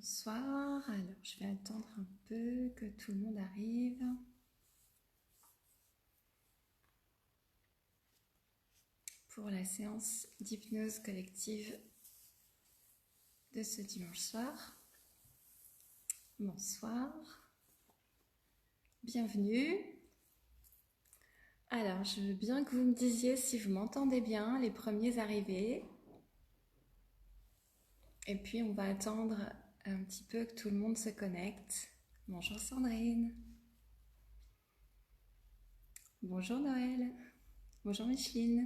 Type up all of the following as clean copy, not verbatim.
Bonsoir, alors je vais attendre un peu que tout le monde arrive pour la séance d'hypnose collective de ce dimanche soir. Bonsoir, bienvenue. Alors je veux bien que vous me disiez si vous m'entendez bien, les premiers arrivés. Et puis on va attendre un petit peu que tout le monde se connecte. Bonjour Sandrine. Bonjour Noël. Bonjour Micheline.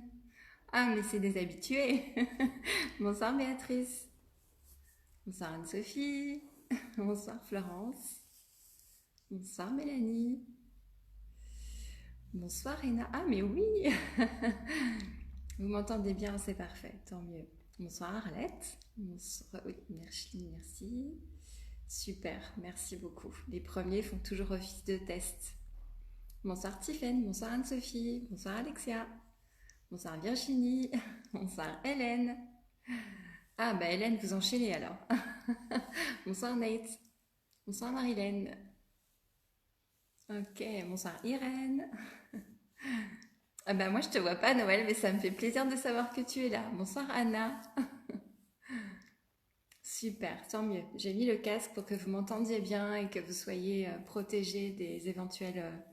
Ah mais c'est des habitués. Bonsoir Béatrice. Bonsoir Anne-Sophie. Bonsoir Florence. Bonsoir Mélanie. Bonsoir Réna. Ah mais oui. Vous m'entendez bien, c'est parfait, tant mieux. Bonsoir Arlette. Bonsoir, oui, merci, merci. Super, merci beaucoup. Les premiers font toujours office de test. Bonsoir Tiffaine, bonsoir Anne-Sophie, bonsoir Alexia, bonsoir Virginie, bonsoir Hélène. Ah bah Hélène, vous enchaînez alors. Bonsoir Nate, bonsoir Marilène. Ok, bonsoir Irène. Ah bah moi je te vois pas Noël, mais ça me fait plaisir de savoir que tu es là. Bonsoir Anna. Super, tant mieux. J'ai mis le casque pour que vous m'entendiez bien et que vous soyez protégés des éventuels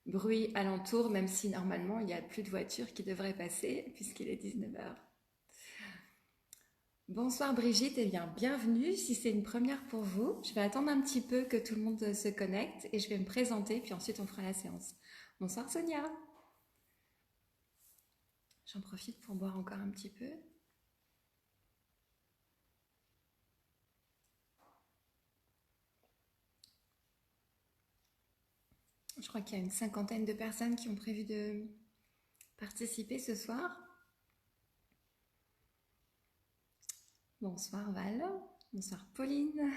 bruits alentour, même si normalement il n'y a plus de voitures qui devraient passer puisqu'il est 19 heures. Bonsoir Brigitte, et bien bienvenue si c'est une première pour vous. Je vais attendre un petit peu que tout le monde se connecte et je vais me présenter puis ensuite on fera la séance. Bonsoir Sonia. J'en profite pour boire encore un petit peu. Je crois qu'il y a une cinquantaine de personnes qui ont prévu de participer ce soir. Bonsoir Val, bonsoir Pauline.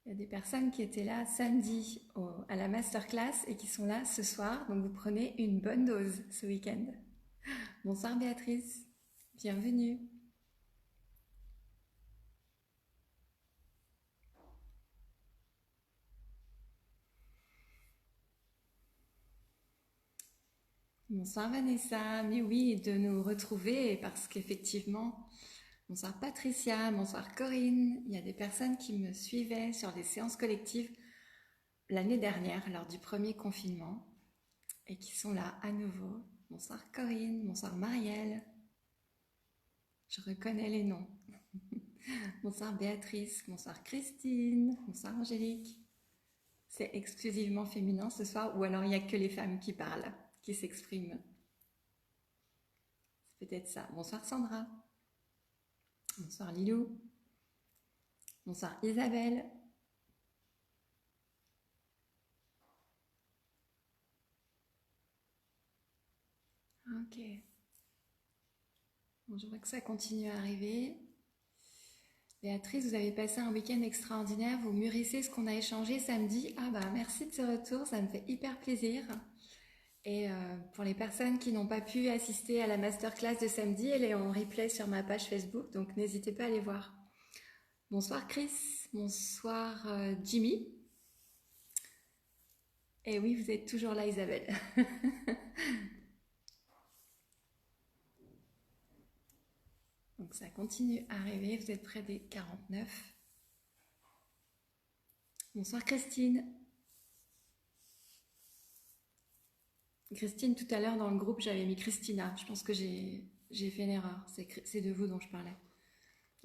Il y a des personnes qui étaient là samedi à la masterclass et qui sont là ce soir, donc vous prenez une bonne dose ce week-end. Bonsoir Béatrice, bienvenue. Bonsoir Vanessa, mais oui, de nous retrouver parce qu'effectivement, bonsoir Patricia, bonsoir Corinne, il y a des personnes qui me suivaient sur des séances collectives l'année dernière lors du premier confinement et qui sont là à nouveau. Bonsoir Corinne, bonsoir Marielle, je reconnais les noms. Bonsoir Béatrice, bonsoir Christine, bonsoir Angélique. C'est exclusivement féminin ce soir ou alors il n'y a que les femmes qui parlent, qui s'expriment. C'est peut-être ça. Bonsoir Sandra. Bonsoir Lilou. Bonsoir Isabelle. Ok. Bon, je vois que ça continue à arriver. Béatrice, vous avez passé un week-end extraordinaire. Vous mûrissez ce qu'on a échangé samedi. Ah bah merci de ce retour, ça me fait hyper plaisir. Et pour les personnes qui n'ont pas pu assister à la masterclass de samedi, elle est en replay sur ma page Facebook, donc n'hésitez pas à aller voir. Bonsoir Chris, bonsoir Jimmy. Et oui, vous êtes toujours là Isabelle. Donc ça continue à arriver, vous êtes près des 49. Bonsoir Christine. Christine, tout à l'heure dans le groupe, j'avais mis Christina. Je pense que j'ai fait une erreur. C'est de vous dont je parlais.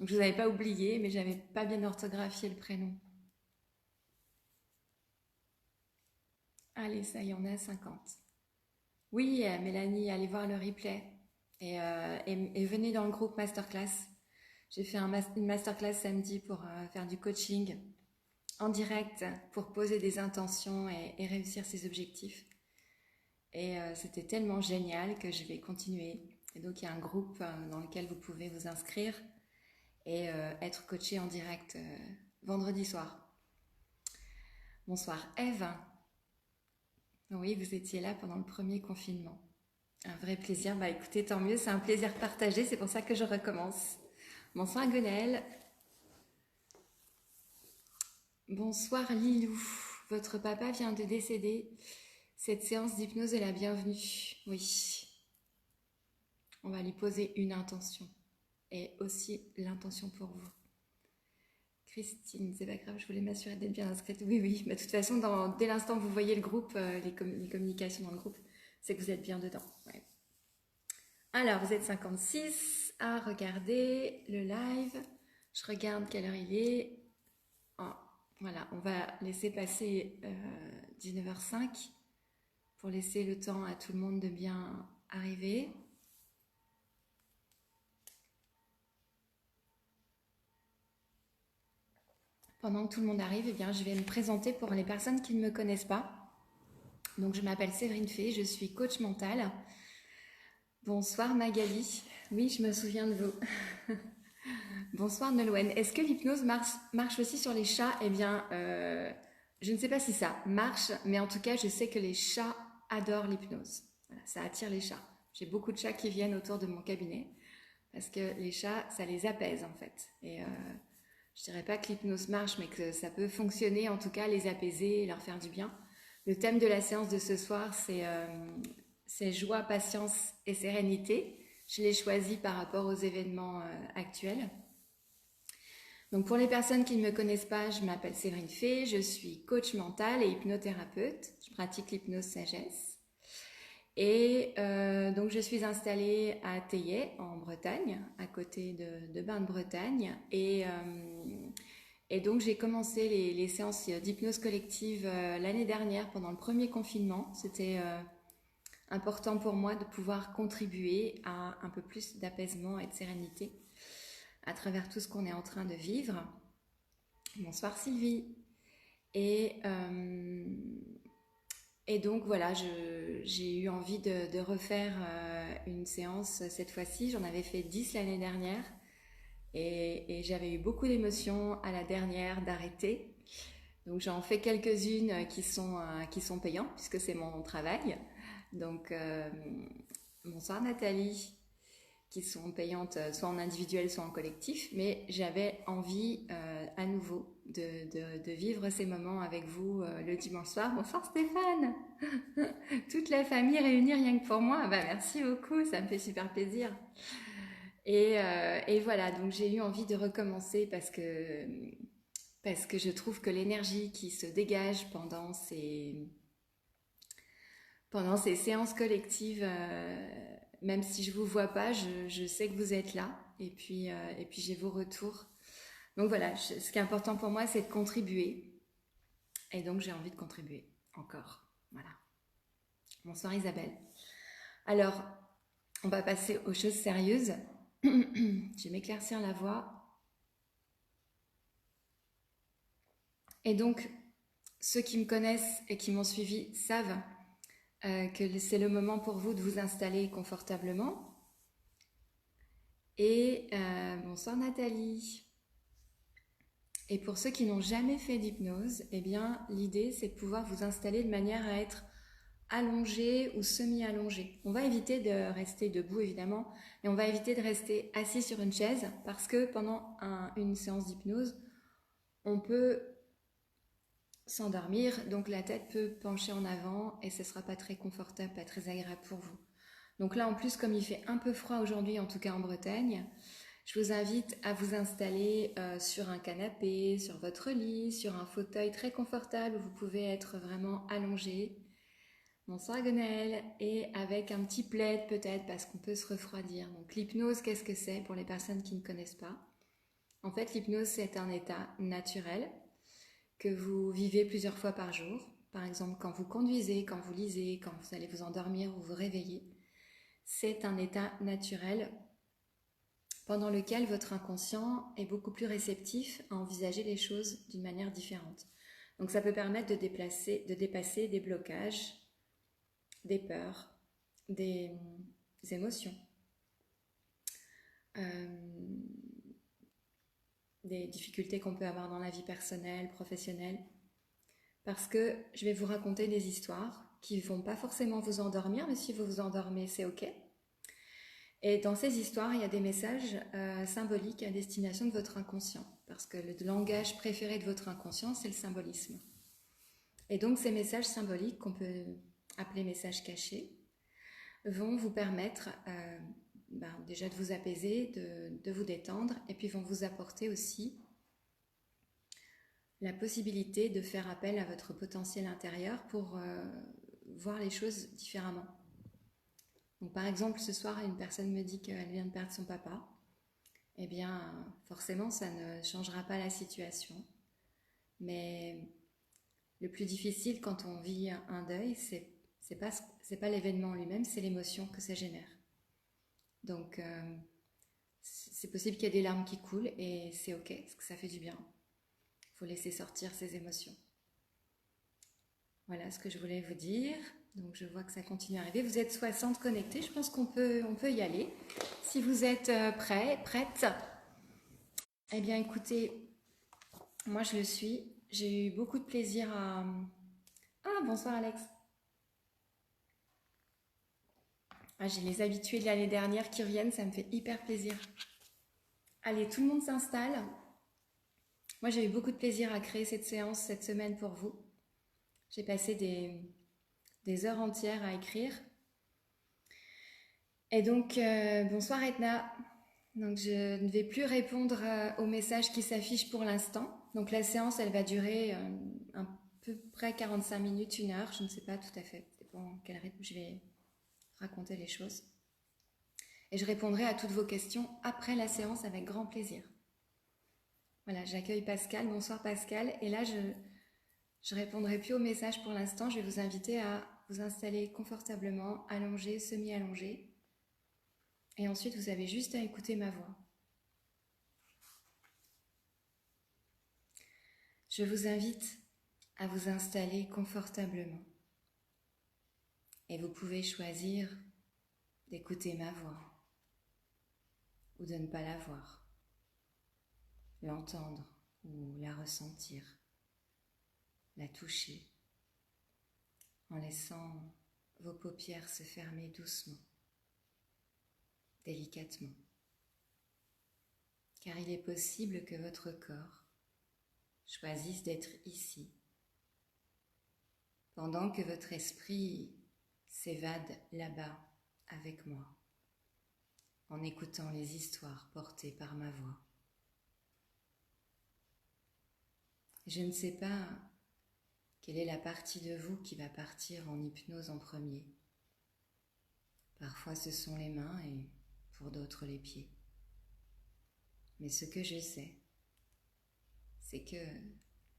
Donc je ne vous avais pas oublié, mais j'avais pas bien orthographié le prénom. Allez, ça y en a 50. Oui, Mélanie, allez voir le replay. Et venez dans le groupe Masterclass. J'ai fait une masterclass samedi pour faire du coaching en direct pour poser des intentions et réussir ses objectifs. Et c'était tellement génial que je vais continuer. Et donc il y a un groupe dans lequel vous pouvez vous inscrire et être coaché en direct vendredi soir. Bonsoir Eve. Oui, vous étiez là pendant le premier confinement. Un vrai plaisir. Bah écoutez, tant mieux, c'est un plaisir partagé, c'est pour ça que je recommence. Bonsoir Gonel. Bonsoir Lilou. Votre papa vient de décéder. Cette séance d'hypnose est la bienvenue. Oui. On va lui poser une intention. Et aussi l'intention pour vous. Christine, c'est pas grave, je voulais m'assurer d'être bien inscrite. Oui, oui. Mais de toute façon, dès l'instant que vous voyez le groupe, les communications dans le groupe, c'est que vous êtes bien dedans. Ouais. Alors, vous êtes 56 à regarder le live. Je regarde quelle heure il est. Oh, voilà, on va laisser passer 19h05 pour laisser le temps à tout le monde de bien arriver. Pendant que tout le monde arrive, eh bien, je vais me présenter pour les personnes qui ne me connaissent pas. Donc, je m'appelle Séverine Fay, je suis coach mental. Bonsoir Magali. Oui, je me souviens de vous. Bonsoir Nolwenn. Est-ce que l'hypnose marche aussi sur les chats? Eh bien, je ne sais pas si ça marche, mais en tout cas, je sais que les chats adorent l'hypnose. Voilà, ça attire les chats. J'ai beaucoup de chats qui viennent autour de mon cabinet parce que les chats, ça les apaise en fait. Et je dirais pas que l'hypnose marche, mais que ça peut fonctionner, en tout cas, les apaiser et leur faire du bien. Le thème de la séance de ce soir, c'est joie, patience et sérénité. Je l'ai choisi par rapport aux événements actuels. Donc pour les personnes qui ne me connaissent pas, je m'appelle Séverine Fay, je suis coach mental et hypnothérapeute. Je pratique l'hypnose sagesse. Et donc je suis installée à Theillet en Bretagne, à côté de Bain-de-Bretagne. Et donc j'ai commencé les séances d'hypnose collective l'année dernière pendant le premier confinement. C'était important pour moi de pouvoir contribuer à un peu plus d'apaisement et de sérénité à travers tout ce qu'on est en train de vivre. Bonsoir Sylvie. Et donc voilà, j'ai eu envie de refaire une séance cette fois-ci. J'en avais fait 10 l'année dernière. Et j'avais eu beaucoup d'émotions à la dernière d'arrêter. Donc j'en fais quelques-unes qui sont payantes puisque c'est mon travail. Donc bonsoir Nathalie, qui sont payantes soit en individuel soit en collectif, mais j'avais envie à nouveau de vivre ces moments avec vous le dimanche soir. Bonsoir Stéphane. Toute la famille réunie rien que pour moi. Bah, merci beaucoup, ça me fait super plaisir. Et voilà, donc j'ai eu envie de recommencer parce que je trouve que l'énergie qui se dégage pendant ces séances collectives, même si je ne vous vois pas, je sais que vous êtes là et puis j'ai vos retours. Donc voilà, ce qui est important pour moi, c'est de contribuer. Et donc j'ai envie de contribuer encore. Voilà. Bonsoir Isabelle. Alors, on va passer aux choses sérieuses. Je vais m'éclaircir la voix. Et donc, ceux qui me connaissent et qui m'ont suivi savent que c'est le moment pour vous de vous installer confortablement. Et bonsoir Nathalie. Et pour ceux qui n'ont jamais fait d'hypnose, eh bien, l'idée, c'est de pouvoir vous installer de manière à être allongé ou semi-allongé. On va éviter de rester debout, évidemment, et on va éviter de rester assis sur une chaise parce que pendant une séance d'hypnose, on peut s'endormir, donc la tête peut pencher en avant et ce ne sera pas très confortable, pas très agréable pour vous. Donc là, en plus, comme il fait un peu froid aujourd'hui, en tout cas en Bretagne, je vous invite à vous installer sur un canapé, sur votre lit, sur un fauteuil très confortable où vous pouvez être vraiment allongé. Bonsoir Gonel, et avec un petit plaid peut-être parce qu'on peut se refroidir. Donc l'hypnose, qu'est-ce que c'est pour les personnes qui ne connaissent pas? En fait, l'hypnose, c'est un état naturel que vous vivez plusieurs fois par jour. Par exemple, quand vous conduisez, quand vous lisez, quand vous allez vous endormir ou vous réveiller. C'est un état naturel pendant lequel votre inconscient est beaucoup plus réceptif à envisager les choses d'une manière différente. Donc ça peut permettre de dépasser des blocages, des peurs, des émotions, des difficultés qu'on peut avoir dans la vie personnelle, professionnelle. Parce que je vais vous raconter des histoires qui ne vont pas forcément vous endormir, mais si vous vous endormez, c'est ok. Et dans ces histoires, il y a des messages symboliques à destination de votre inconscient, parce que le langage préféré de votre inconscient, c'est le symbolisme. Et donc ces messages symboliques, qu'on peut appeler messages cachés, vont vous permettre déjà de vous apaiser, de vous détendre, et puis vont vous apporter aussi la possibilité de faire appel à votre potentiel intérieur pour voir les choses différemment. Donc par exemple, ce soir, une personne me dit qu'elle vient de perdre son papa. Eh bien, forcément, ça ne changera pas la situation. Mais le plus difficile quand on vit un deuil, c'est pas l'événement lui-même, c'est l'émotion que ça génère. Donc, c'est possible qu'il y ait des larmes qui coulent et c'est ok, parce que ça fait du bien. Il faut laisser sortir ses émotions. Voilà ce que je voulais vous dire. Donc, je vois que ça continue à arriver. Vous êtes 60 connectés, je pense qu'on peut y aller. Si vous êtes prêts, prêtes, eh bien, écoutez, moi je le suis. J'ai eu beaucoup de plaisir à... Ah, bonsoir Alex. Ah, j'ai les habitués de l'année dernière qui reviennent, ça me fait hyper plaisir. Allez, tout le monde s'installe. Moi, j'ai eu beaucoup de plaisir à créer cette séance cette semaine pour vous. J'ai passé des heures entières à écrire. Et donc, bonsoir Etna. Donc, je ne vais plus répondre aux messages qui s'affichent pour l'instant. Donc, la séance, elle va durer à peu près 45 minutes, 1 heure. Je ne sais pas tout à fait. Ça dépend quel rythme je vais raconter les choses. Et je répondrai à toutes vos questions après la séance avec grand plaisir. Voilà, j'accueille Pascal. Bonsoir Pascal. Et là, je répondrai plus aux messages pour l'instant. Je vais vous inviter à vous installer confortablement, allongé, semi-allongé. Et ensuite, vous avez juste à écouter ma voix. Je vous invite à vous installer confortablement. Et vous pouvez choisir d'écouter ma voix ou de ne pas la voir, l'entendre ou la ressentir, la toucher, en laissant vos paupières se fermer doucement, délicatement. Car il est possible que votre corps choisisse d'être ici, pendant que votre esprit s'évade là-bas avec moi, en écoutant les histoires portées par ma voix. Je ne sais pas quelle est la partie de vous qui va partir en hypnose en premier. Parfois ce sont les mains et pour d'autres les pieds. Mais ce que je sais, c'est que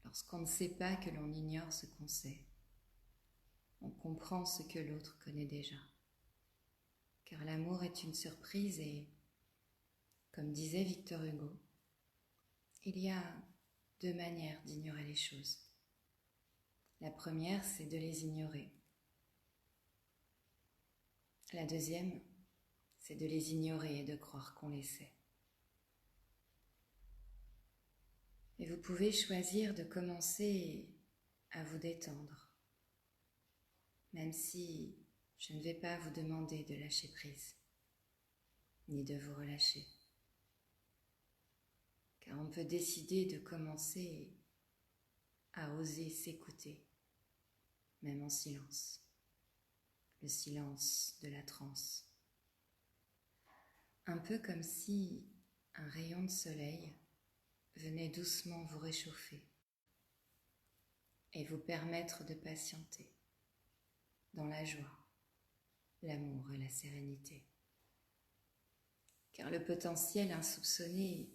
lorsqu'on ne sait pas que l'on ignore ce qu'on sait, on comprend ce que l'autre connaît déjà. Car l'amour est une surprise et, comme disait Victor Hugo, il y a 2 manières d'ignorer les choses. La première, c'est de les ignorer. La deuxième, c'est de les ignorer et de croire qu'on les sait. Et vous pouvez choisir de commencer à vous détendre, même si je ne vais pas vous demander de lâcher prise, ni de vous relâcher. Car on peut décider de commencer à oser s'écouter, même en silence. Le silence de la transe. Un peu comme si un rayon de soleil venait doucement vous réchauffer et vous permettre de patienter dans la joie, l'amour et la sérénité. Car le potentiel insoupçonné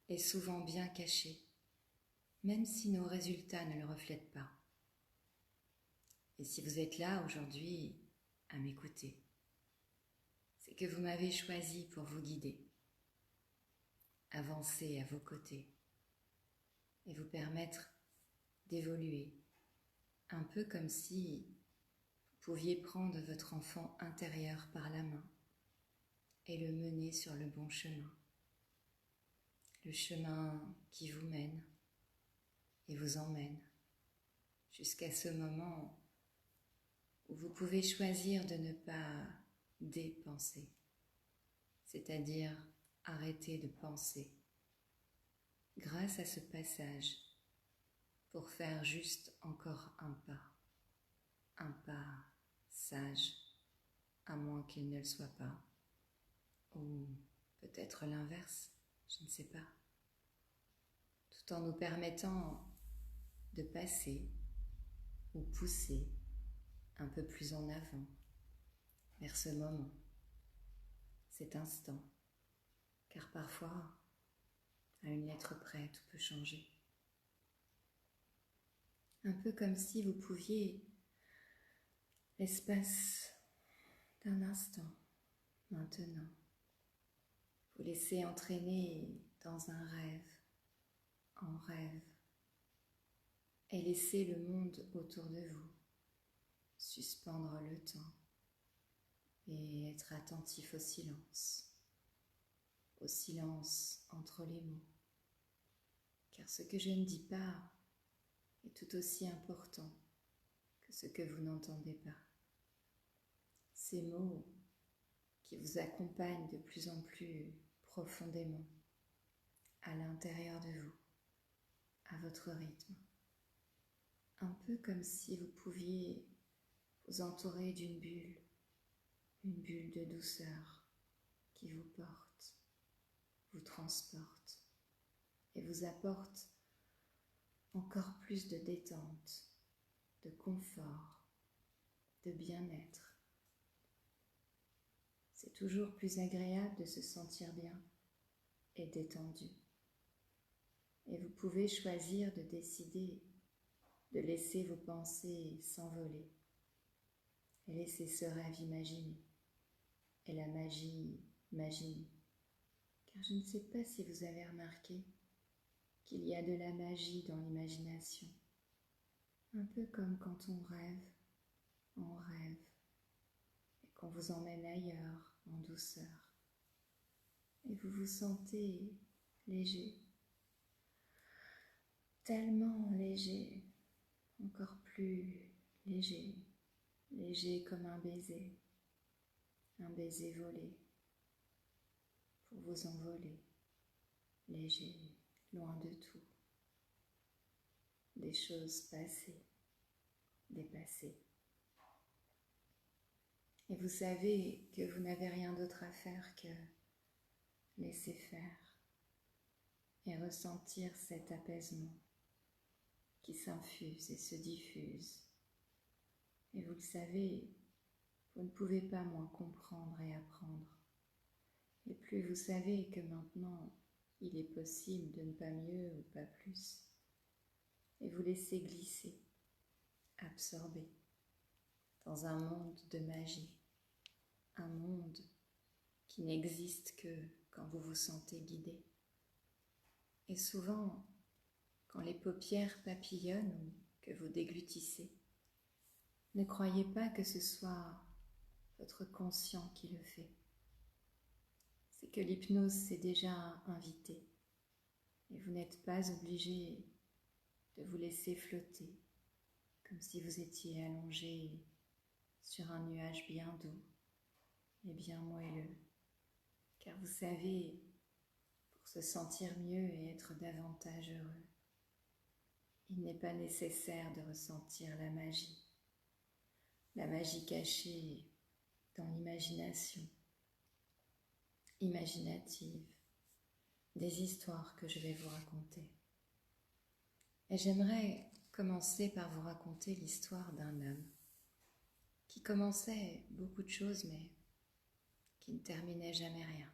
est souvent bien caché, même si nos résultats ne le reflètent pas. Et si vous êtes là aujourd'hui à m'écouter, c'est que vous m'avez choisi pour vous guider, avancer à vos côtés et vous permettre d'évoluer, un peu comme si vous pouviez prendre votre enfant intérieur par la main et le mener sur le bon chemin, le chemin qui vous mène et vous emmène jusqu'à ce moment où vous pouvez choisir de ne pas dépenser, c'est-à-dire arrêter de penser. Grâce à ce passage, pour faire juste encore un pas sage, à moins qu'il ne le soit pas, ou peut-être l'inverse, je ne sais pas, tout en nous permettant de passer ou pousser un peu plus en avant vers ce moment, cet instant, car parfois, à une lettre près, tout peut changer. Un peu comme si vous pouviez, l'espace d'un instant, maintenant, vous laisser entraîner dans un rêve, en rêve, et laisser le monde autour de vous suspendre le temps et être attentif au silence entre les mots. Car ce que je ne dis pas est tout aussi important que ce que vous n'entendez pas. Ces mots qui vous accompagnent de plus en plus profondément à l'intérieur de vous, à votre rythme. Un peu comme si vous pouviez vous entourer d'une bulle, une bulle de douceur qui vous porte, vous transporte et vous apporte encore plus de détente, de confort, de bien-être. C'est toujours plus agréable de se sentir bien et détendu. Et vous pouvez choisir de décider de laisser vos pensées s'envoler et laisser ce rêve imaginer et la magie imaginer. Car je ne sais pas si vous avez remarqué qu'il y a de la magie dans l'imagination. Un peu comme quand on rêve, et qu'on vous emmène ailleurs, en douceur. Et vous vous sentez léger, tellement léger, encore plus léger, léger comme un baiser volé, pour vous envoler, léger, loin de tout, des choses passées, dépassées. Et vous savez que vous n'avez rien d'autre à faire que laisser faire et ressentir cet apaisement qui s'infuse et se diffuse. Et vous le savez, vous ne pouvez pas moins comprendre et apprendre. Et plus vous savez que maintenant, il est possible de ne pas mieux ou pas plus. Et vous laissez glisser, absorber dans un monde de magie, un monde qui n'existe que quand vous vous sentez guidé. Et souvent, quand les paupières papillonnent ou que vous déglutissez, ne croyez pas que ce soit votre conscient qui le fait. C'est que l'hypnose s'est déjà invitée et vous n'êtes pas obligé de vous laisser flotter comme si vous étiez allongé sur un nuage bien doux et bien moelleux. Car vous savez, pour se sentir mieux et être davantage heureux, il n'est pas nécessaire de ressentir la magie cachée dans l'imagination, imaginative, des histoires que je vais vous raconter. Et j'aimerais commencer par vous raconter l'histoire d'un homme qui commençait beaucoup de choses mais qui ne terminait jamais rien.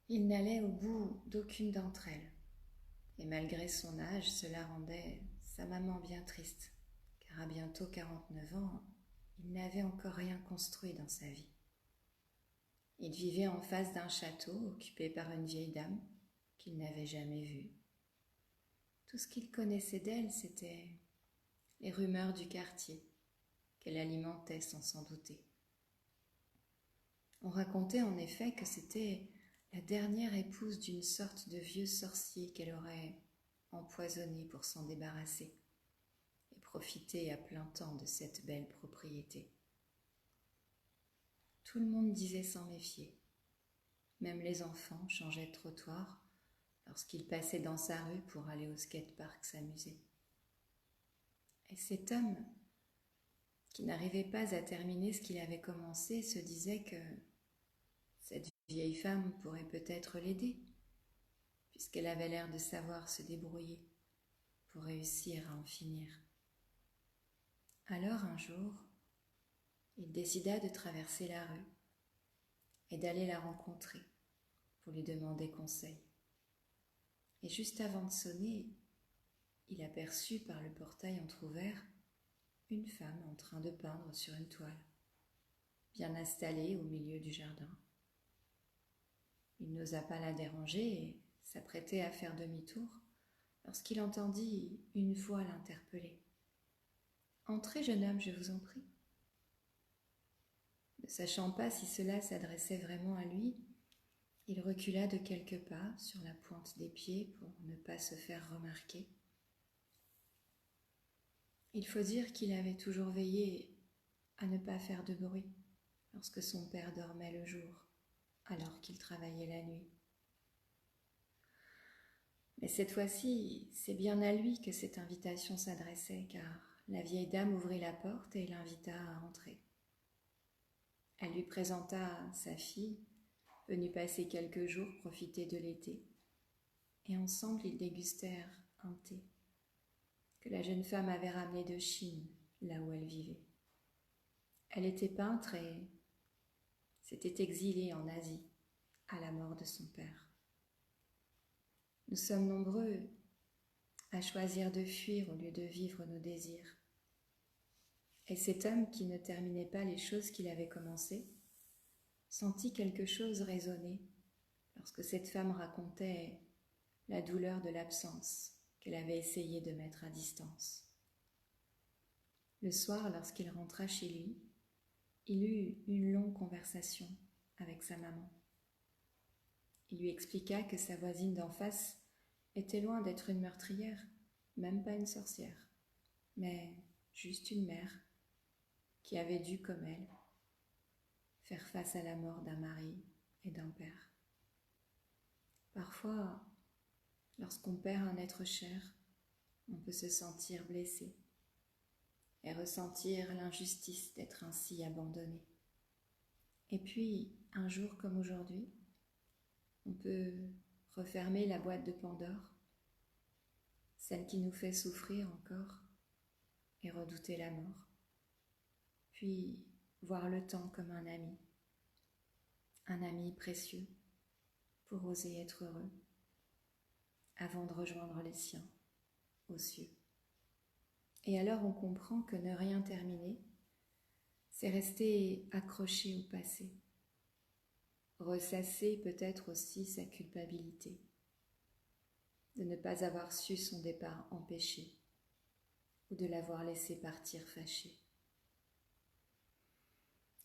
Il n'allait au bout d'aucune d'entre elles. Et malgré son âge, cela rendait sa maman bien triste, car à bientôt 49 ans, il n'avait encore rien construit dans sa vie. Il vivait en face d'un château occupé par une vieille dame qu'il n'avait jamais vue. Tout ce qu'il connaissait d'elle, c'était les rumeurs du quartier qu'elle alimentait sans s'en douter. On racontait en effet que c'était la dernière épouse d'une sorte de vieux sorcier qu'elle aurait empoisonné pour s'en débarrasser et profiter à plein temps de cette belle propriété. Tout le monde disait s'en méfier, Même les enfants changeaient de trottoir lorsqu'il passait dans sa rue pour aller au skatepark s'amuser. Et cet homme, qui n'arrivait pas à terminer ce qu'il avait commencé, se disait que cette vieille femme pourrait peut-être l'aider, puisqu'elle avait l'air de savoir se débrouiller pour réussir à en finir. Alors un jour, il décida de traverser la rue et d'aller la rencontrer pour lui demander conseil. Et juste avant de sonner, il aperçut par le portail entrouvert une femme en train de peindre sur une toile, bien installée au milieu du jardin. Il n'osa pas la déranger et s'apprêtait à faire demi-tour lorsqu'il entendit une voix l'interpeller. « Entrez, jeune homme, je vous en prie. » Ne sachant pas si cela s'adressait vraiment à lui, il recula de quelques pas sur la pointe des pieds pour ne pas se faire remarquer. Il faut dire qu'il avait toujours veillé à ne pas faire de bruit lorsque son père dormait le jour, alors qu'il travaillait la nuit. Mais cette fois-ci, c'est bien à lui que cette invitation s'adressait, car la vieille dame ouvrit la porte et l'invita à entrer. Elle lui présenta sa fille, venue passer quelques jours profiter de l'été, et ensemble ils dégustèrent un thé que la jeune femme avait ramené de Chine, là où elle vivait. Elle était peintre et s'était exilée en Asie à la mort de son père. Nous sommes nombreux à choisir de fuir au lieu de vivre nos désirs. Et cet homme qui ne terminait pas les choses qu'il avait commencées sentit quelque chose résonner lorsque cette femme racontait la douleur de l'absence qu'elle avait essayé de mettre à distance. Le soir, lorsqu'il rentra chez lui, il eut une longue conversation avec sa maman. Il lui expliqua que sa voisine d'en face était loin d'être une meurtrière, même pas une sorcière, mais juste une mère qui avait dû, comme elle, faire face à la mort d'un mari et d'un père. Parfois, lorsqu'on perd un être cher, on peut se sentir blessé et ressentir l'injustice d'être ainsi abandonné. Et puis, un jour comme aujourd'hui, on peut refermer la boîte de Pandore, celle qui nous fait souffrir encore et redouter la mort, puis voir le temps comme un ami précieux pour oser être heureux avant de rejoindre les siens aux cieux. Et alors on comprend que ne rien terminer, c'est rester accroché au passé, ressasser peut-être aussi sa culpabilité, de ne pas avoir su son départ empêché ou de l'avoir laissé partir fâché.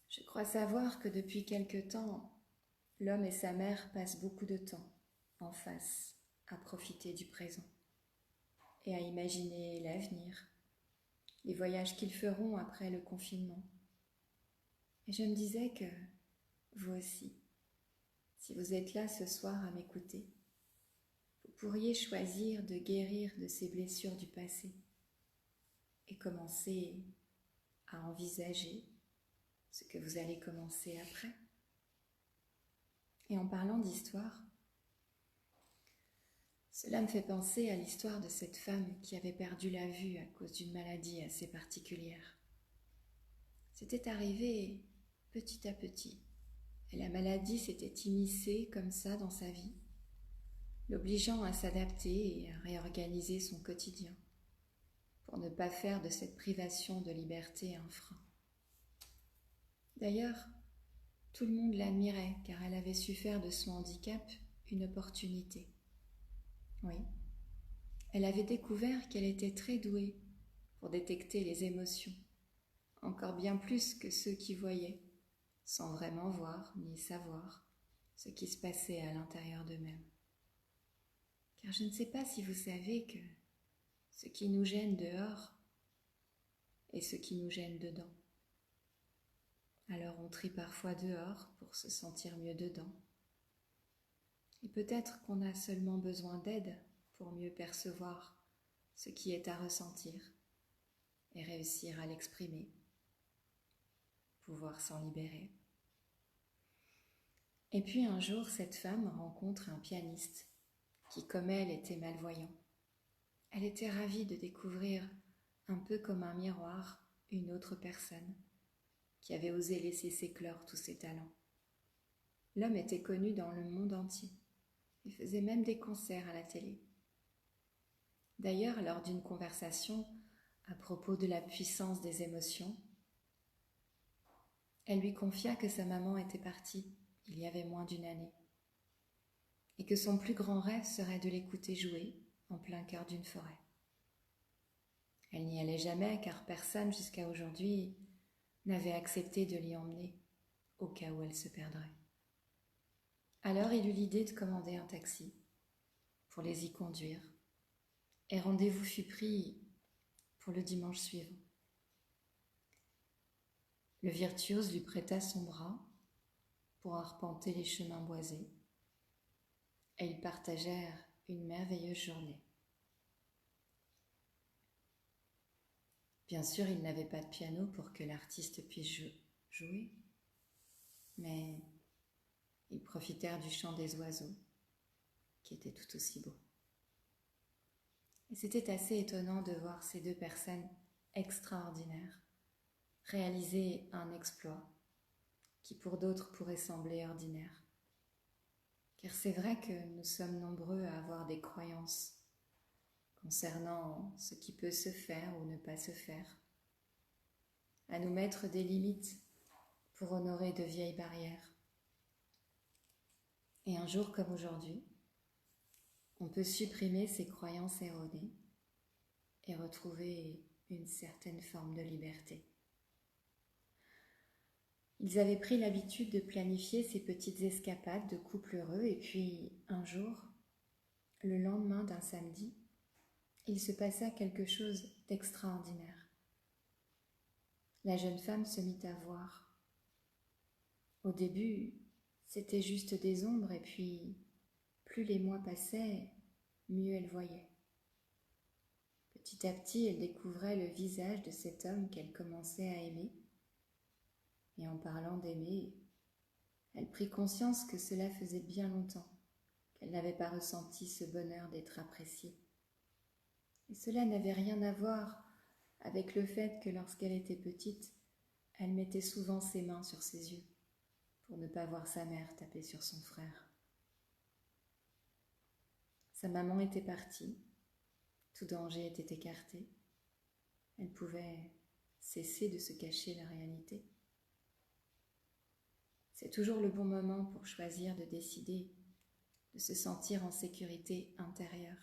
Je crois savoir que depuis quelque temps, l'homme et sa mère passent beaucoup de temps en face à profiter du présent et à imaginer l'avenir, les voyages qu'ils feront après le confinement. Et je me disais que vous aussi, si vous êtes là ce soir à m'écouter, vous pourriez choisir de guérir de ces blessures du passé et commencer à envisager ce que vous allez commencer après. Et en parlant d'histoire, cela me fait penser à l'histoire de cette femme qui avait perdu la vue à cause d'une maladie assez particulière. C'était arrivé petit à petit, et la maladie s'était immiscée comme ça dans sa vie, l'obligeant à s'adapter et à réorganiser son quotidien, pour ne pas faire de cette privation de liberté un frein. D'ailleurs, tout le monde l'admirait car elle avait su faire de son handicap une opportunité. Oui, elle avait découvert qu'elle était très douée pour détecter les émotions, encore bien plus que ceux qui voyaient, sans vraiment voir ni savoir ce qui se passait à l'intérieur d'eux-mêmes. Car je ne sais pas si vous savez que ce qui nous gêne dehors est ce qui nous gêne dedans. Alors on trie parfois dehors pour se sentir mieux dedans, Et peut-être qu'on a seulement besoin d'aide pour mieux percevoir ce qui est à ressentir et réussir à l'exprimer, pouvoir s'en libérer. Et puis un jour, cette femme rencontre un pianiste qui, comme elle, était malvoyant. Elle était ravie de découvrir, un peu comme un miroir, une autre personne qui avait osé laisser s'éclore tous ses talents. L'homme était connu dans le monde entier. Il faisait même des concerts à la télé. D'ailleurs, lors d'une conversation à propos de la puissance des émotions, elle lui confia que sa maman était partie il y avait moins d'une année et que son plus grand rêve serait de l'écouter jouer en plein cœur d'une forêt. Elle n'y allait jamais car personne jusqu'à aujourd'hui n'avait accepté de l'y emmener au cas où elle se perdrait. Alors il eut l'idée de commander un taxi pour les y conduire et rendez-vous fut pris pour le dimanche suivant. Le virtuose lui prêta son bras pour arpenter les chemins boisés et ils partagèrent une merveilleuse journée. Bien sûr, ils n'avaient pas de piano pour que l'artiste puisse jouer, mais ils profitèrent du chant des oiseaux, qui était tout aussi beau. Et c'était assez étonnant de voir ces deux personnes extraordinaires réaliser un exploit qui pour d'autres pourrait sembler ordinaire. Car c'est vrai que nous sommes nombreux à avoir des croyances concernant ce qui peut se faire ou ne pas se faire, à nous mettre des limites pour honorer de vieilles barrières. Et un jour comme aujourd'hui, on peut supprimer ces croyances erronées et retrouver une certaine forme de liberté. Ils avaient pris l'habitude de planifier ces petites escapades de couple heureux et puis un jour, le lendemain d'un samedi, il se passa quelque chose d'extraordinaire. La jeune femme se mit à voir. Au début, c'était juste des ombres et puis, plus les mois passaient, mieux elle voyait. Petit à petit, elle découvrait le visage de cet homme qu'elle commençait à aimer. Et en parlant d'aimer, elle prit conscience que cela faisait bien longtemps qu'elle n'avait pas ressenti ce bonheur d'être appréciée. Et cela n'avait rien à voir avec le fait que lorsqu'elle était petite, elle mettait souvent ses mains sur ses yeux pour ne pas voir sa mère taper sur son frère. Sa maman était partie, tout danger était écarté. Elle pouvait cesser de se cacher la réalité. C'est toujours le bon moment pour choisir de décider de se sentir en sécurité intérieure,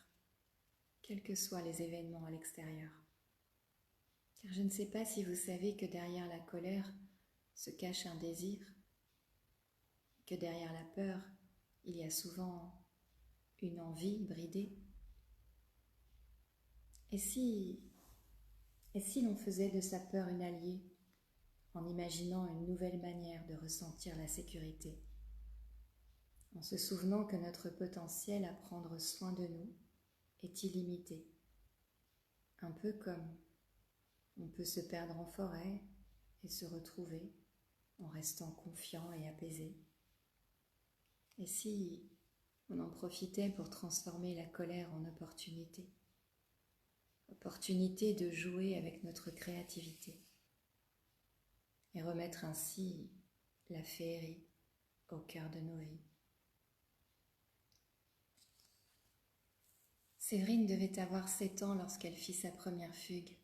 quels que soient les événements à l'extérieur. Car je ne sais pas si vous savez que derrière la colère se cache un désir, que derrière la peur, il y a souvent une envie bridée. Et si l'on faisait de sa peur une alliée, en imaginant une nouvelle manière de ressentir la sécurité, en se souvenant que notre potentiel à prendre soin de nous est illimité, un peu comme on peut se perdre en forêt et se retrouver en restant confiant et apaisé. Et si on en profitait pour transformer la colère en opportunité, opportunité de jouer avec notre créativité et remettre ainsi la féerie au cœur de nos vies. Séverine devait avoir 7 ans lorsqu'elle fit sa première fugue.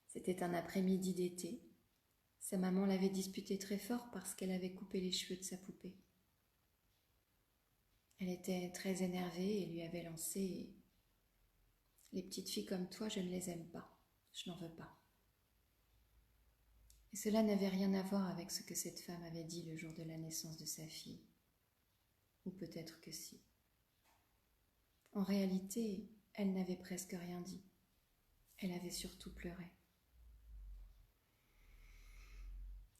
C'était un après-midi d'été. Sa maman l'avait disputée très fort parce qu'elle avait coupé les cheveux de sa poupée. Elle était très énervée et lui avait lancé « Les petites filles comme toi, je ne les aime pas, je n'en veux pas ». Et cela n'avait rien à voir avec ce que cette femme avait dit le jour de la naissance de sa fille. Ou peut-être que si. En réalité, elle n'avait presque rien dit. Elle avait surtout pleuré.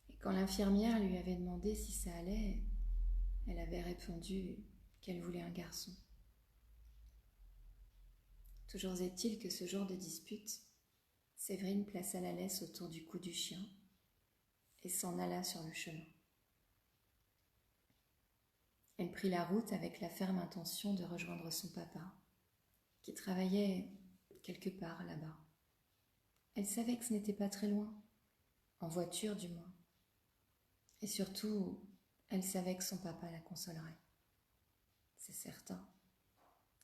Et quand l'infirmière lui avait demandé si ça allait, Elle avait répondu qu'elle voulait un garçon. Toujours est-il que ce jour de dispute, Séverine plaça la laisse autour du cou du chien et s'en alla sur le chemin. Elle prit la route avec la ferme intention de rejoindre son papa, qui travaillait quelque part là-bas. Elle savait que ce n'était pas très loin, en voiture du moins. Et surtout, elle savait que son papa la consolerait. C'est certain.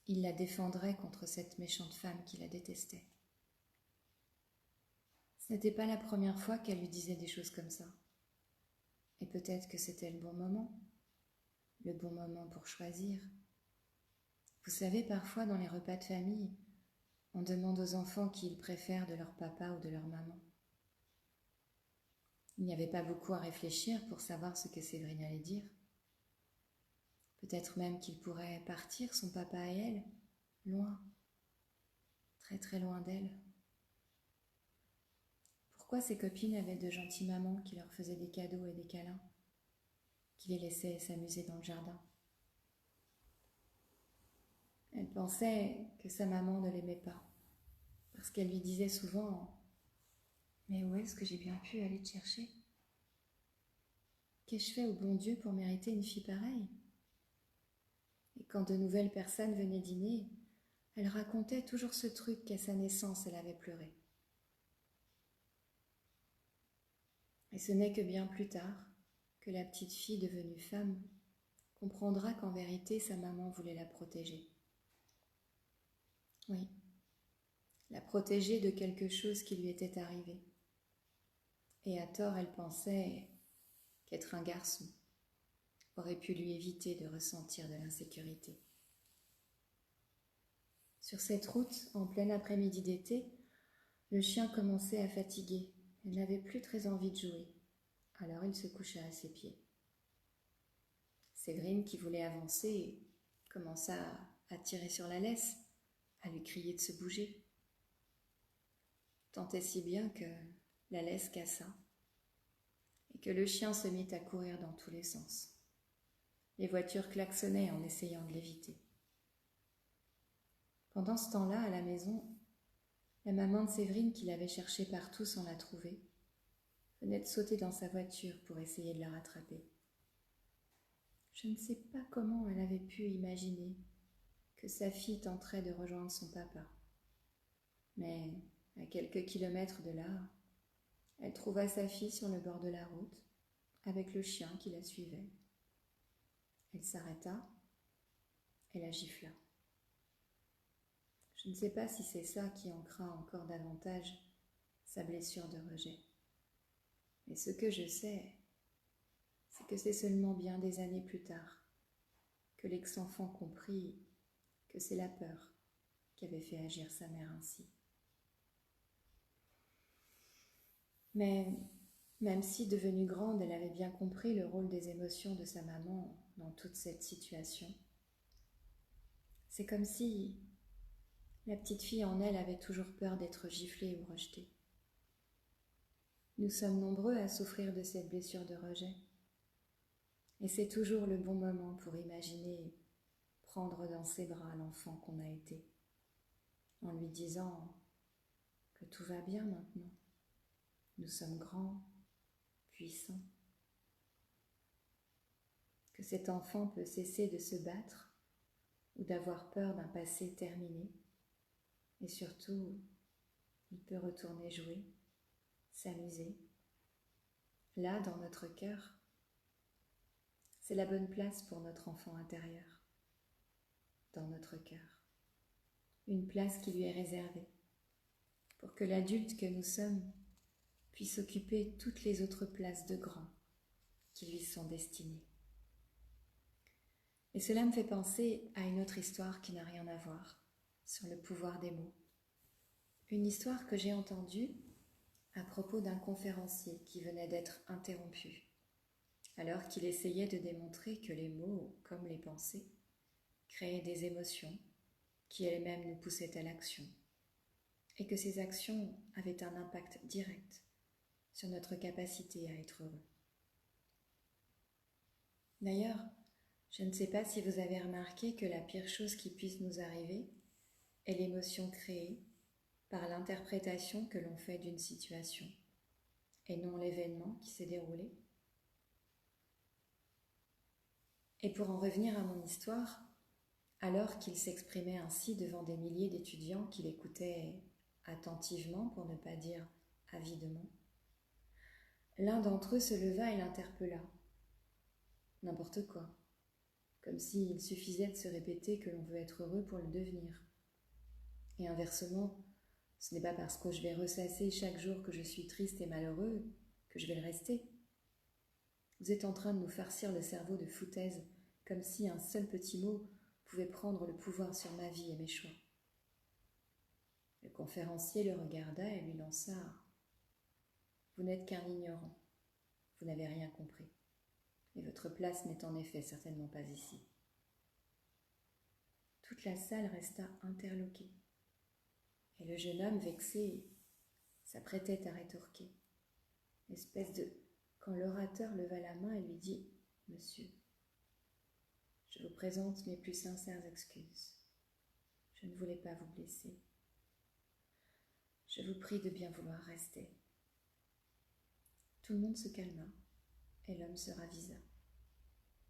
Il la défendrait contre cette méchante femme qui la détestait. Ce n'était pas la première fois qu'elle lui disait des choses comme ça. Et peut-être que c'était le bon moment pour choisir. Vous savez, parfois dans les repas de famille, on demande aux enfants qui ils préfèrent de leur papa ou de leur maman. Il n'y avait pas beaucoup à réfléchir pour savoir ce que Séverine allait dire. Peut-être même qu'il pourrait partir, son papa et elle, loin, très très loin d'elle. Pourquoi ses copines avaient de gentilles mamans qui leur faisaient des cadeaux et des câlins, qui les laissaient s'amuser dans le jardin? Elle pensait que sa maman ne l'aimait pas, parce qu'elle lui disait souvent « Mais où est-ce que j'ai bien pu aller te chercher? Qu'ai-je fait au bon Dieu pour mériter une fille pareille ?» Et quand de nouvelles personnes venaient dîner, elle racontait toujours ce truc qu'à sa naissance elle avait pleuré. Et ce n'est que bien plus tard que la petite fille devenue femme comprendra qu'en vérité sa maman voulait la protéger. Oui, la protéger de quelque chose qui lui était arrivé. Et à tort, elle pensait qu'être un garçon aurait pu lui éviter de ressentir de l'insécurité. Sur cette route, en plein après-midi d'été, le chien commençait à fatiguer. Il n'avait plus très envie de jouer. Alors il se coucha à ses pieds. Séverine, qui voulait avancer, commença à tirer sur la laisse, à lui crier de se bouger. Tant et si bien que la laisse cassa et que le chien se mit à courir dans tous les sens. Les voitures klaxonnaient en essayant de l'éviter. Pendant ce temps-là, à la maison, la maman de Séverine, qui l'avait cherchée partout sans la trouver, venait de sauter dans sa voiture pour essayer de la rattraper. Je ne sais pas comment elle avait pu imaginer que sa fille tenterait de rejoindre son papa. Mais à quelques kilomètres de là, elle trouva sa fille sur le bord de la route, avec le chien qui la suivait. Elle s'arrêta et la gifla. Je ne sais pas si c'est ça qui ancra encore davantage sa blessure de rejet. Mais ce que je sais, c'est que c'est seulement bien des années plus tard que l'ex-enfant comprit que c'est la peur qui avait fait agir sa mère ainsi. Mais même si, devenue grande, elle avait bien compris le rôle des émotions de sa maman dans toute cette situation, c'est comme si la petite fille en elle avait toujours peur d'être giflée ou rejetée. Nous sommes nombreux à souffrir de cette blessure de rejet. Et c'est toujours le bon moment pour imaginer prendre dans ses bras l'enfant qu'on a été, en lui disant que tout va bien maintenant. Nous sommes grands, puissants. Que cet enfant peut cesser de se battre ou d'avoir peur d'un passé terminé. Et surtout, il peut retourner jouer, s'amuser. Là, dans notre cœur, c'est la bonne place pour notre enfant intérieur, dans notre cœur. Une place qui lui est réservée, pour que l'adulte que nous sommes puisse occuper toutes les autres places de grands qui lui sont destinées. Et cela me fait penser à une autre histoire qui n'a rien à voir, sur le pouvoir des mots. Une histoire que j'ai entendue à propos d'un conférencier qui venait d'être interrompu, alors qu'il essayait de démontrer que les mots, comme les pensées, créaient des émotions qui elles-mêmes nous poussaient à l'action, et que ces actions avaient un impact direct sur notre capacité à être heureux. D'ailleurs, Je ne sais pas si vous avez remarqué que la pire chose qui puisse nous arriver est l'émotion créée par l'interprétation que l'on fait d'une situation, et non l'événement qui s'est déroulé. Et pour en revenir à mon histoire, alors qu'il s'exprimait ainsi devant des milliers d'étudiants qui l'écoutaient attentivement, pour ne pas dire avidement, l'un d'entre eux se leva et l'interpella. N'importe quoi, comme s'il suffisait de se répéter que l'on veut être heureux pour le devenir. Et inversement, ce n'est pas parce que je vais ressasser chaque jour que je suis triste et malheureux que je vais le rester. Vous êtes en train de nous farcir le cerveau de foutaises, comme si un seul petit mot pouvait prendre le pouvoir sur ma vie et mes choix. Le conférencier le regarda et lui lança « Vous n'êtes qu'un ignorant, vous n'avez rien compris, et votre place n'est en effet certainement pas ici. » Toute la salle resta interloquée, et le jeune homme, vexé, s'apprêtait à rétorquer. Espèce de... Quand l'orateur leva la main et lui dit « Monsieur, je vous présente mes plus sincères excuses. Je ne voulais pas vous blesser. Je vous prie de bien vouloir rester. » Tout le monde se calma et l'homme se ravisa.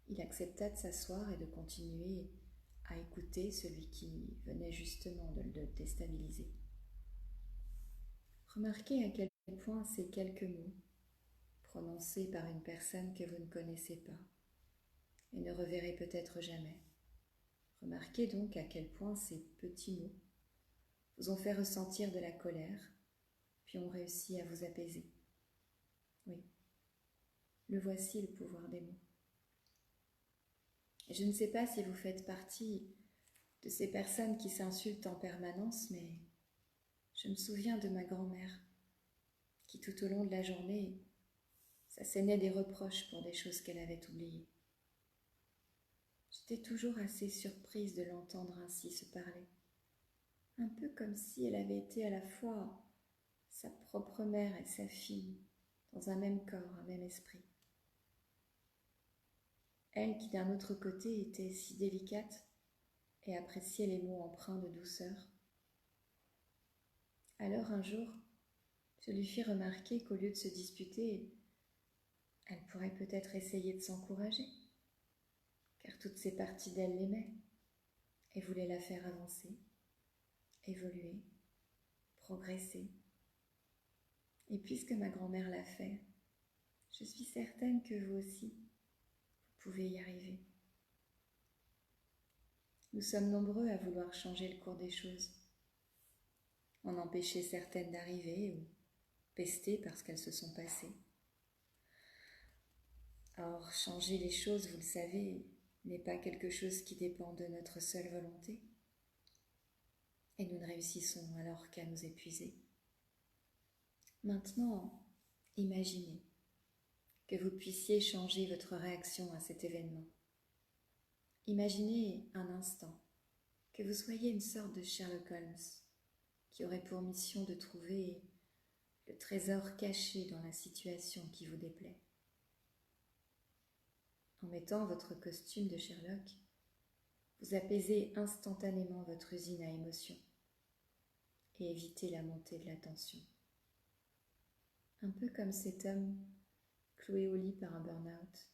Il accepta de s'asseoir et de continuer à écouter celui qui venait justement de le déstabiliser. Remarquez à quel point ces quelques mots, prononcés par une personne que vous ne connaissez pas et ne reverrez peut-être jamais, remarquez donc à quel point ces petits mots vous ont fait ressentir de la colère, puis ont réussi à vous apaiser. Oui, le voici le pouvoir des mots. Et je ne sais pas si vous faites partie de ces personnes qui s'insultent en permanence, mais je me souviens de ma grand-mère qui tout au long de la journée s'assénait des reproches pour des choses qu'elle avait oubliées. J'étais toujours assez surprise de l'entendre ainsi se parler, un peu comme si elle avait été à la fois sa propre mère et sa fille, dans un même corps, un même esprit. Elle qui d'un autre côté était si délicate et appréciait les mots empreints de douceur. Alors un jour, je lui fis remarquer qu'au lieu de se disputer, elle pourrait peut-être essayer de s'encourager, car toutes ces parties d'elle l'aimaient et voulaient la faire avancer, évoluer, progresser. Et puisque ma grand-mère l'a fait, je suis certaine que vous aussi, vous pouvez y arriver. Nous sommes nombreux à vouloir changer le cours des choses, en empêcher certaines d'arriver ou pester parce qu'elles se sont passées. Or, changer les choses, vous le savez, n'est pas quelque chose qui dépend de notre seule volonté. Et nous ne réussissons alors qu'à nous épuiser. Maintenant, imaginez que vous puissiez changer votre réaction à cet événement. Imaginez un instant que vous soyez une sorte de Sherlock Holmes qui aurait pour mission de trouver le trésor caché dans la situation qui vous déplaît. En mettant votre costume de Sherlock, vous apaisez instantanément votre usine à émotions et évitez la montée de la tension. Un peu comme cet homme cloué au lit par un burn-out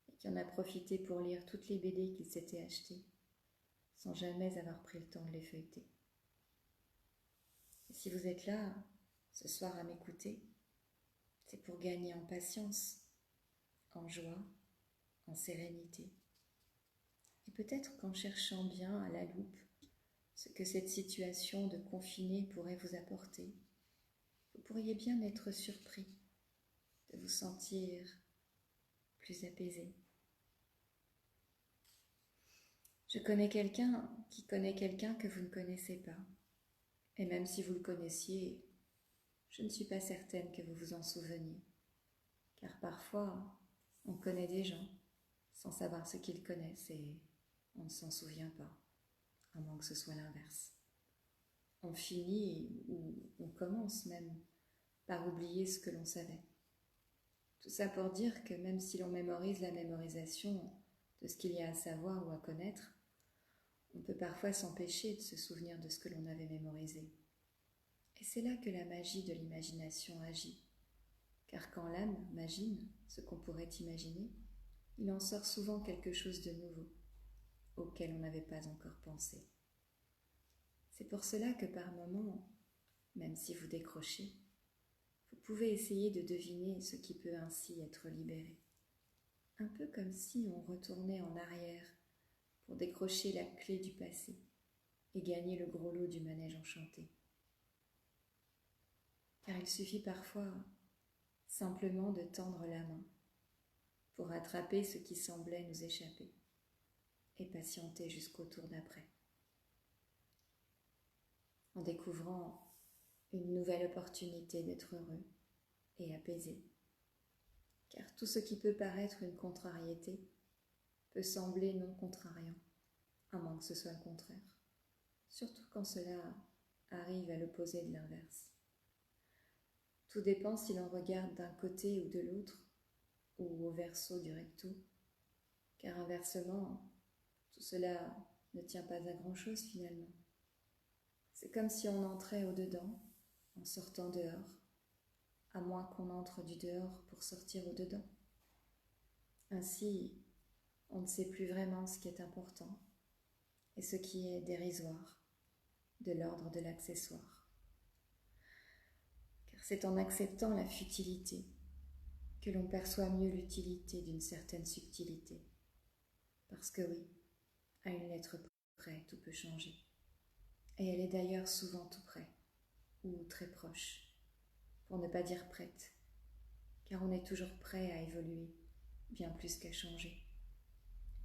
et qui en a profité pour lire toutes les BD qu'il s'était achetées sans jamais avoir pris le temps de les feuilleter. Et si vous êtes là ce soir à m'écouter, c'est pour gagner en patience, en joie, en sérénité. Et peut-être qu'en cherchant bien à la loupe ce que cette situation de confiné pourrait vous apporter, vous pourriez bien être surpris de vous sentir plus apaisé. Je connais quelqu'un qui connaît quelqu'un que vous ne connaissez pas. Et même si vous le connaissiez, je ne suis pas certaine que vous vous en souveniez. Car parfois, on connaît des gens sans savoir ce qu'ils connaissent et on ne s'en souvient pas, à moins que ce soit l'inverse. On finit ou on commence même par oublier ce que l'on savait. Tout ça pour dire que même si l'on mémorise la mémorisation, de ce qu'il y a à savoir ou à connaître, on peut parfois s'empêcher de se souvenir de ce que l'on avait mémorisé. Et c'est là que la magie de l'imagination agit. Car quand l'âme imagine ce qu'on pourrait imaginer, il en sort souvent quelque chose de nouveau, auquel on n'avait pas encore pensé. C'est pour cela que par moments, même si vous décrochez, vous pouvez essayer de deviner ce qui peut ainsi être libéré. Un peu comme si on retournait en arrière pour décrocher la clé du passé et gagner le gros lot du manège enchanté. Car il suffit parfois simplement de tendre la main pour attraper ce qui semblait nous échapper et patienter jusqu'au tour d'après, en découvrant une nouvelle opportunité d'être heureux et apaisé. Car tout ce qui peut paraître une contrariété peut sembler non contrariant, à moins que ce soit le contraire, surtout quand cela arrive à l'opposé de l'inverse. Tout dépend si l'on regarde d'un côté ou de l'autre, ou au verso du recto, car inversement, tout cela ne tient pas à grand-chose finalement. C'est comme si on entrait au-dedans en sortant dehors, à moins qu'on entre du dehors pour sortir au-dedans. Ainsi, on ne sait plus vraiment ce qui est important et ce qui est dérisoire, de l'ordre de l'accessoire. Car c'est en acceptant la futilité que l'on perçoit mieux l'utilité d'une certaine subtilité. Parce que oui, à une lettre près, tout peut changer. Et elle est d'ailleurs souvent tout près, ou très proche, pour ne pas dire prête, car on est toujours prêt à évoluer, bien plus qu'à changer.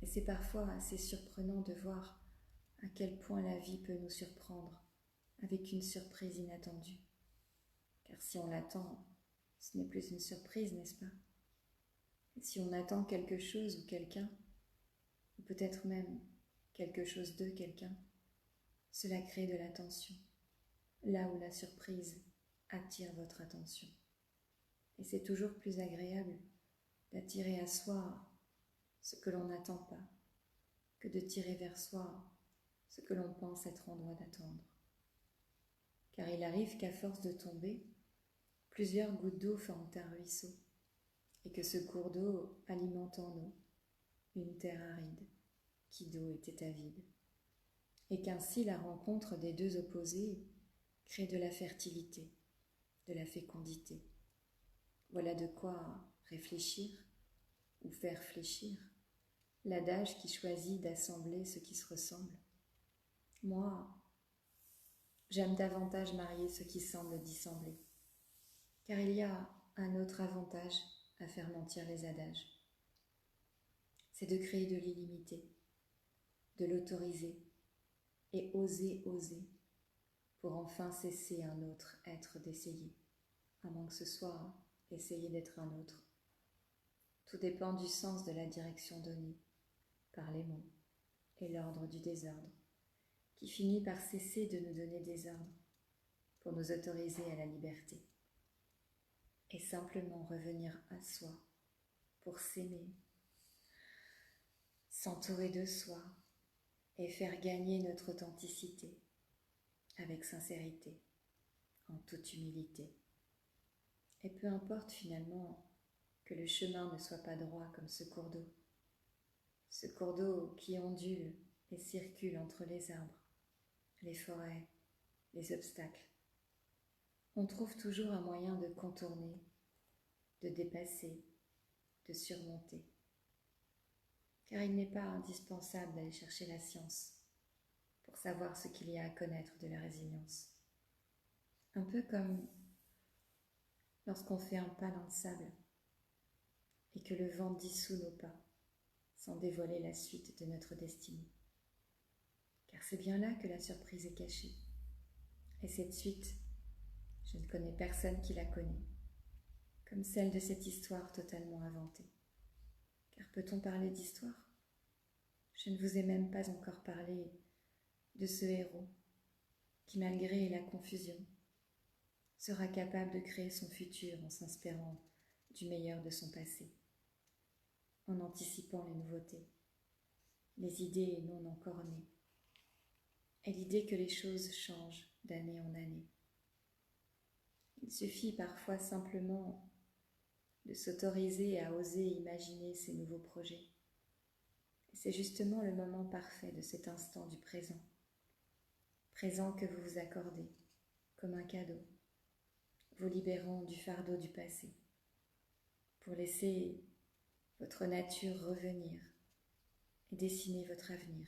Et c'est parfois assez surprenant de voir à quel point la vie peut nous surprendre, avec une surprise inattendue. Car si on l'attend, ce n'est plus une surprise, n'est-ce pas? Et si on attend quelque chose ou quelqu'un, ou peut-être même quelque chose de quelqu'un, cela crée de l'attention, là où la surprise attire votre attention. Et c'est toujours plus agréable d'attirer à soi ce que l'on n'attend pas, que de tirer vers soi ce que l'on pense être en droit d'attendre. Car il arrive qu'à force de tomber, plusieurs gouttes d'eau forment un ruisseau, et que ce cours d'eau alimente en eau une terre aride, qui d'eau était avide, et qu'ainsi la rencontre des deux opposés crée de la fertilité, de la fécondité. Voilà de quoi réfléchir ou faire fléchir l'adage qui choisit d'assembler ce qui se ressemble. Moi, j'aime davantage marier ce qui semble dissembler, car il y a un autre avantage à faire mentir les adages. C'est de créer de l'illimité, de l'autoriser et oser, pour enfin cesser un autre être d'essayer, à moins que ce soit essayer d'être un autre. Tout dépend du sens de la direction donnée par les mots et l'ordre du désordre, qui finit par cesser de nous donner des ordres pour nous autoriser à la liberté et simplement revenir à soi pour s'aimer, s'entourer de soi et faire gagner notre authenticité avec sincérité, en toute humilité. Et peu importe finalement que le chemin ne soit pas droit comme ce cours d'eau qui ondule et circule entre les arbres, les forêts, les obstacles. On trouve toujours un moyen de contourner, de dépasser, de surmonter. Car il n'est pas indispensable d'aller chercher la science pour savoir ce qu'il y a à connaître de la résilience. Un peu comme lorsqu'on fait un pas dans le sable et que le vent dissout nos pas sans dévoiler la suite de notre destinée. Car c'est bien là que la surprise est cachée. Et cette suite, je ne connais personne qui la connaît, comme celle de cette histoire totalement inventée. Car peut-on parler d'histoire? Je ne vous ai même pas encore parlé de ce héros qui, malgré la confusion, sera capable de créer son futur en s'inspirant du meilleur de son passé, en anticipant les nouveautés les idées non encore nées, et l'idée que les choses changent d'année en année. Il suffit parfois simplement de s'autoriser à oser imaginer ces nouveaux projets. Et c'est justement le moment parfait de cet instant du présent, présent que vous vous accordez comme un cadeau, vous libérant du fardeau du passé, pour laisser votre nature revenir et dessiner votre avenir,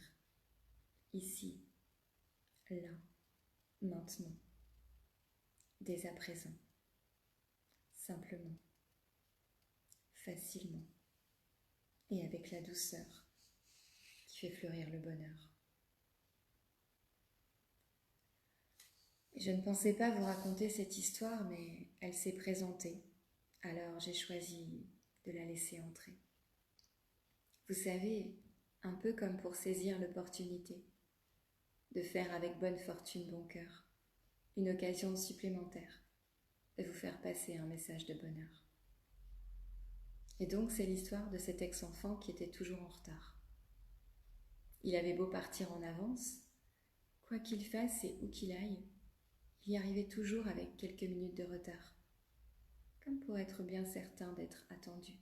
ici, là, maintenant, dès à présent, simplement, facilement et avec la douceur qui fait fleurir le bonheur. Et je ne pensais pas vous raconter cette histoire, mais elle s'est présentée, alors j'ai choisi de la laisser entrer. Vous savez, un peu comme pour saisir l'opportunité de faire avec bonne fortune bon cœur une occasion supplémentaire de vous faire passer un message de bonheur. Et donc c'est l'histoire de cet ex-enfant qui était toujours en retard. Il avait beau partir en avance, quoi qu'il fasse et où qu'il aille, il y arrivait toujours avec quelques minutes de retard, comme pour être bien certain d'être attendu.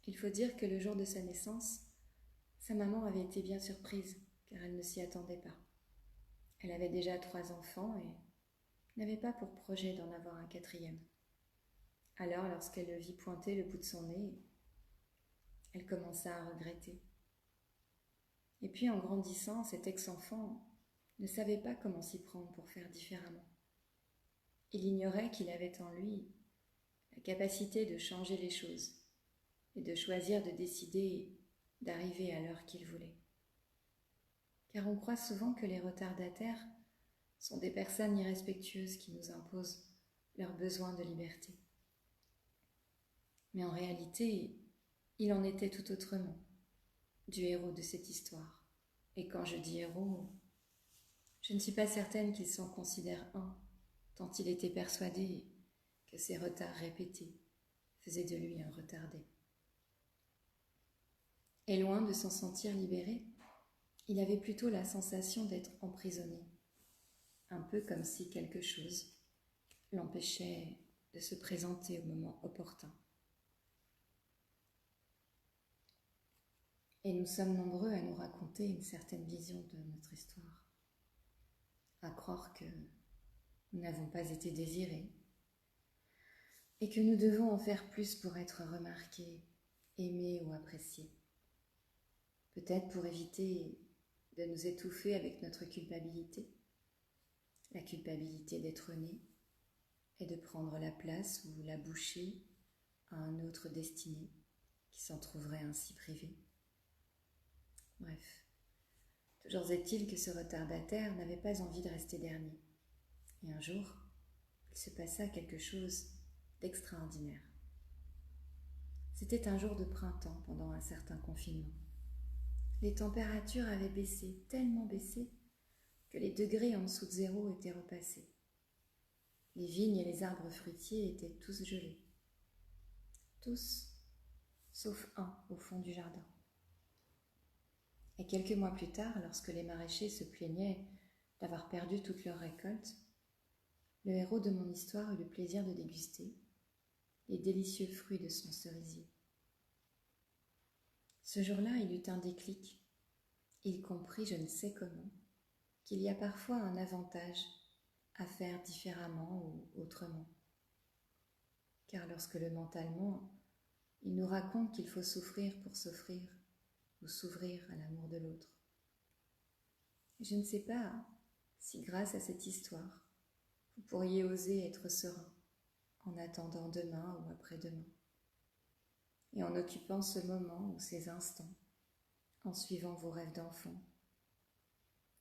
Il faut dire que le jour de sa naissance, sa maman avait été bien surprise, car elle ne s'y attendait pas. Elle avait déjà 3 enfants et n'avait pas pour projet d'en avoir un 4e. Alors, lorsqu'elle le vit pointer le bout de son nez, elle commença à regretter. Et puis, en grandissant, cet ex-enfant ne savait pas comment s'y prendre pour faire différemment. Il ignorait qu'il avait en lui la capacité de changer les choses et de choisir de décider d'arriver à l'heure qu'il voulait. Car on croit souvent que les retardataires sont des personnes irrespectueuses qui nous imposent leur besoin de liberté. Mais en réalité, il en était tout autrement, du héros de cette histoire. Et quand je dis héros, je ne suis pas certaine qu'il s'en considère un, tant il était persuadé que ses retards répétés faisaient de lui un retardé. Et loin de s'en sentir libéré, il avait plutôt la sensation d'être emprisonné, un peu comme si quelque chose l'empêchait de se présenter au moment opportun. Et nous sommes nombreux à nous raconter une certaine vision de notre histoire, à croire que nous n'avons pas été désirés et que nous devons en faire plus pour être remarqués, aimés ou appréciés. Peut-être pour éviter de nous étouffer avec notre culpabilité, la culpabilité d'être né et de prendre la place ou la bouchée à un autre destiné qui s'en trouverait ainsi privé. Bref, toujours est-il que ce retardataire n'avait pas envie de rester dernier. Et un jour, il se passa quelque chose d'extraordinaire. C'était un jour de printemps pendant un certain confinement. Les températures avaient baissé, tellement baissé, que les degrés en dessous de zéro étaient repassés. Les vignes et les arbres fruitiers étaient tous gelés. Tous, sauf un au fond du jardin. Et quelques mois plus tard, lorsque les maraîchers se plaignaient d'avoir perdu toute leur récolte, le héros de mon histoire eut le plaisir de déguster les délicieux fruits de son cerisier. Ce jour-là, il eut un déclic. Il comprit, je ne sais comment, qu'il y a parfois un avantage à faire différemment ou autrement. Car lorsque le mental ment, il nous raconte qu'il faut souffrir pour s'offrir ou s'ouvrir à l'amour de l'autre. Je ne sais pas si grâce à cette histoire, vous pourriez oser être serein en attendant demain ou après-demain, et en occupant ce moment ou ces instants, en suivant vos rêves d'enfant,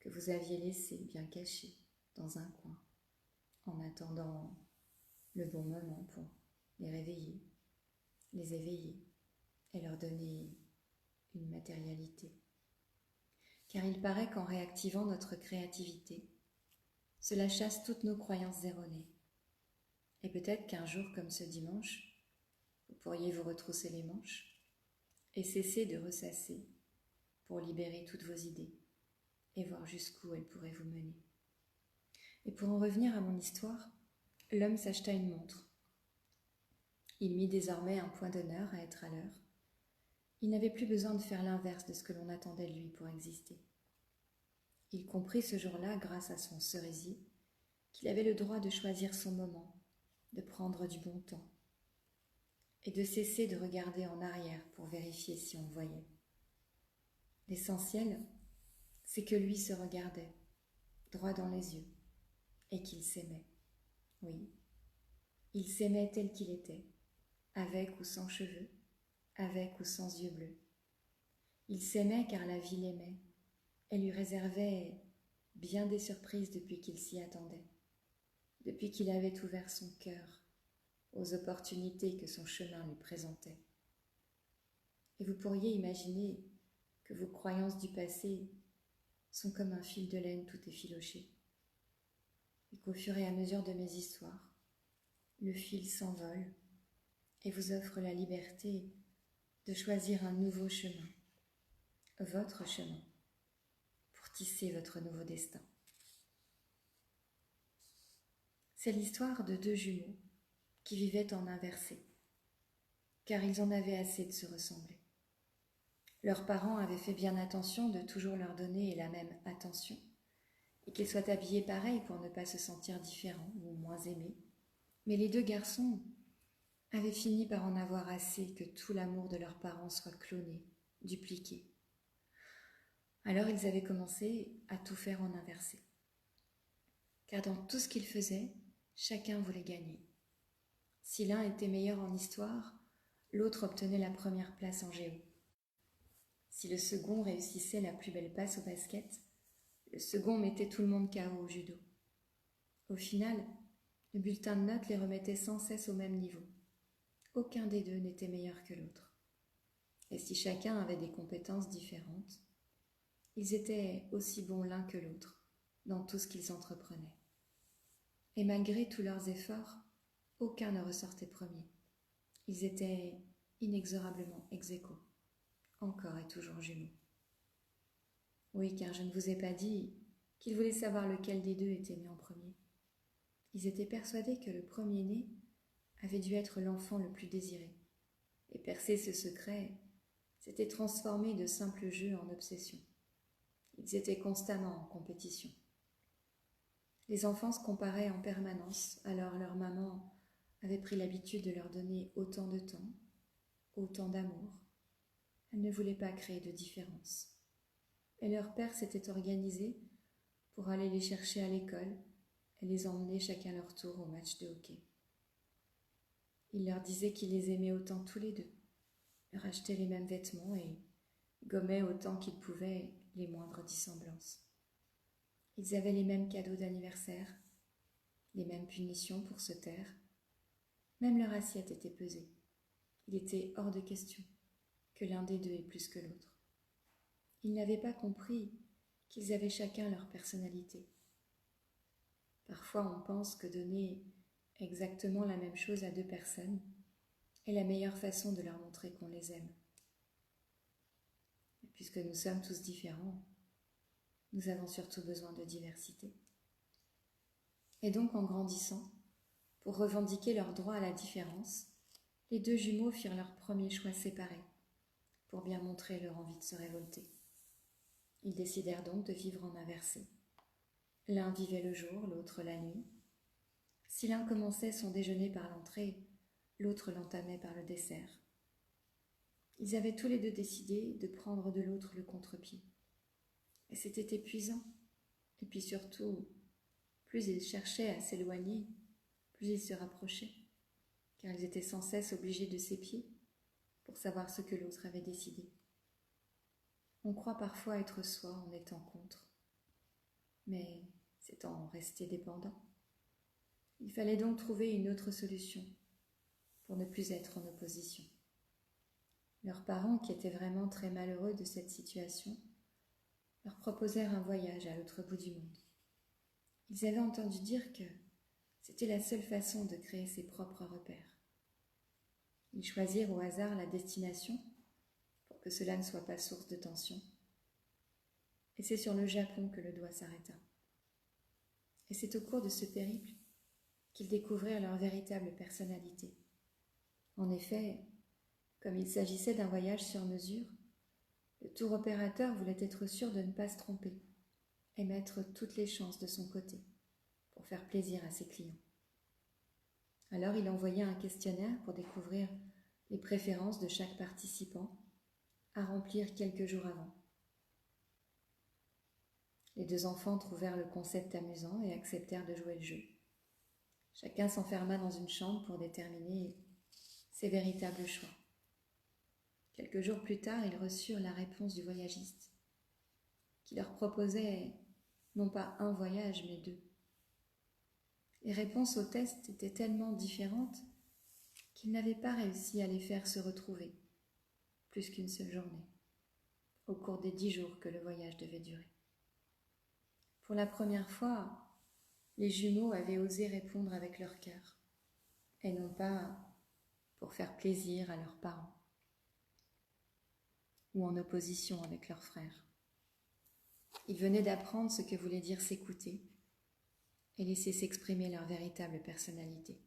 que vous aviez laissés bien cachés dans un coin, en attendant le bon moment pour les réveiller, les éveiller et leur donner une matérialité. Car il paraît qu'en réactivant notre créativité, cela chasse toutes nos croyances erronées. Et peut-être qu'un jour comme ce dimanche, vous pourriez vous retrousser les manches et cesser de ressasser pour libérer toutes vos idées et voir jusqu'où elles pourraient vous mener. Et pour en revenir à mon histoire, l'homme s'acheta une montre. Il mit désormais un point d'honneur à être à l'heure. Il n'avait plus besoin de faire l'inverse de ce que l'on attendait de lui pour exister. Il comprit ce jour-là, grâce à son cerisier, qu'il avait le droit de choisir son moment, de prendre du bon temps, et de cesser de regarder en arrière pour vérifier si on voyait. L'essentiel, c'est que lui se regardait, droit dans les yeux, et qu'il s'aimait. Oui, il s'aimait tel qu'il était, avec ou sans cheveux, avec ou sans yeux bleus. Il s'aimait car la vie l'aimait, et lui réservait bien des surprises depuis qu'il s'y attendait, depuis qu'il avait ouvert son cœur aux opportunités que son chemin lui présentait. Et vous pourriez imaginer que vos croyances du passé sont comme un fil de laine tout effiloché, et qu'au fur et à mesure de mes histoires, le fil s'envole et vous offre la liberté de choisir un nouveau chemin, votre chemin, pour tisser votre nouveau destin. C'est l'histoire de deux jumeaux qui vivaient en inversé, car ils en avaient assez de se ressembler. Leurs parents avaient fait bien attention de toujours leur donner la même attention, et qu'ils soient habillés pareil pour ne pas se sentir différents ou moins aimés. Mais les deux garçons avaient fini par en avoir assez que tout l'amour de leurs parents soit cloné, dupliqué. Alors ils avaient commencé à tout faire en inversé. Car dans tout ce qu'ils faisaient, chacun voulait gagner. Si l'un était meilleur en histoire, l'autre obtenait la première place en géo. Si le second réussissait la plus belle passe au basket, le second mettait tout le monde KO au judo. Au final, le bulletin de notes les remettait sans cesse au même niveau. Aucun des deux n'était meilleur que l'autre. Et si chacun avait des compétences différentes, ils étaient aussi bons l'un que l'autre dans tout ce qu'ils entreprenaient. Et malgré tous leurs efforts, aucun ne ressortait premier. Ils étaient inexorablement ex-aequo, encore et toujours jumeaux. Oui, car je ne vous ai pas dit qu'ils voulaient savoir lequel des deux était né en premier. Ils étaient persuadés que le premier-né avait dû être l'enfant le plus désiré, et percer ce secret s'était transformé de simple jeu en obsession. Ils étaient constamment en compétition. Les enfants se comparaient en permanence, alors leur maman avait pris l'habitude de leur donner autant de temps, autant d'amour. Elle ne voulait pas créer de différence. Et leur père s'était organisé pour aller les chercher à l'école et les emmener chacun leur tour au match de hockey. Il leur disait qu'il les aimait autant tous les deux, leur achetait les mêmes vêtements et gommait autant qu'ils pouvaient les moindres dissemblances. Ils avaient les mêmes cadeaux d'anniversaire, les mêmes punitions pour se taire. Même leur assiette était pesée. Il était hors de question que l'un des deux ait plus que l'autre. Ils n'avaient pas compris qu'ils avaient chacun leur personnalité. Parfois, on pense que donner exactement la même chose à deux personnes est la meilleure façon de leur montrer qu'on les aime. Et puisque nous sommes tous différents, nous avons surtout besoin de diversité. Et donc, en grandissant, pour revendiquer leur droit à la différence, les deux jumeaux firent leur premier choix séparé, pour bien montrer leur envie de se révolter. Ils décidèrent donc de vivre en inversé. L'un vivait le jour, l'autre la nuit. Si l'un commençait son déjeuner par l'entrée, l'autre l'entamait par le dessert. Ils avaient tous les deux décidé de prendre de l'autre le contre-pied. Et c'était épuisant. Et puis surtout, plus ils cherchaient à s'éloigner, plus ils se rapprochaient, car ils étaient sans cesse obligés de s'épier pour savoir ce que l'autre avait décidé. On croit parfois être soi en étant contre, mais c'est en rester dépendant. Il fallait donc trouver une autre solution pour ne plus être en opposition. Leurs parents, qui étaient vraiment très malheureux de cette situation, leur proposèrent un voyage à l'autre bout du monde. Ils avaient entendu dire que c'était la seule façon de créer ses propres repères. Ils choisirent au hasard la destination pour que cela ne soit pas source de tension. Et c'est sur le Japon que le doigt s'arrêta. Et c'est au cours de ce périple qu'ils découvrirent leur véritable personnalité. En effet, comme il s'agissait d'un voyage sur mesure, le tour opérateur voulait être sûr de ne pas se tromper et mettre toutes les chances de son côté pour faire plaisir à ses clients. Alors il envoya un questionnaire pour découvrir les préférences de chaque participant à remplir quelques jours avant. Les deux enfants trouvèrent le concept amusant et acceptèrent de jouer le jeu. Chacun s'enferma dans une chambre pour déterminer ses véritables choix. Quelques jours plus tard, ils reçurent la réponse du voyagiste, qui leur proposait non pas un voyage, mais deux. Les réponses au test étaient tellement différentes qu'ils n'avaient pas réussi à les faire se retrouver plus qu'une seule journée, au cours des 10 jours que le voyage devait durer. Pour la première fois, les jumeaux avaient osé répondre avec leur cœur, et non pas pour faire plaisir à leurs parents, ou en opposition avec leurs frères. Ils venaient d'apprendre ce que voulait dire s'écouter et laisser s'exprimer leur véritable personnalité.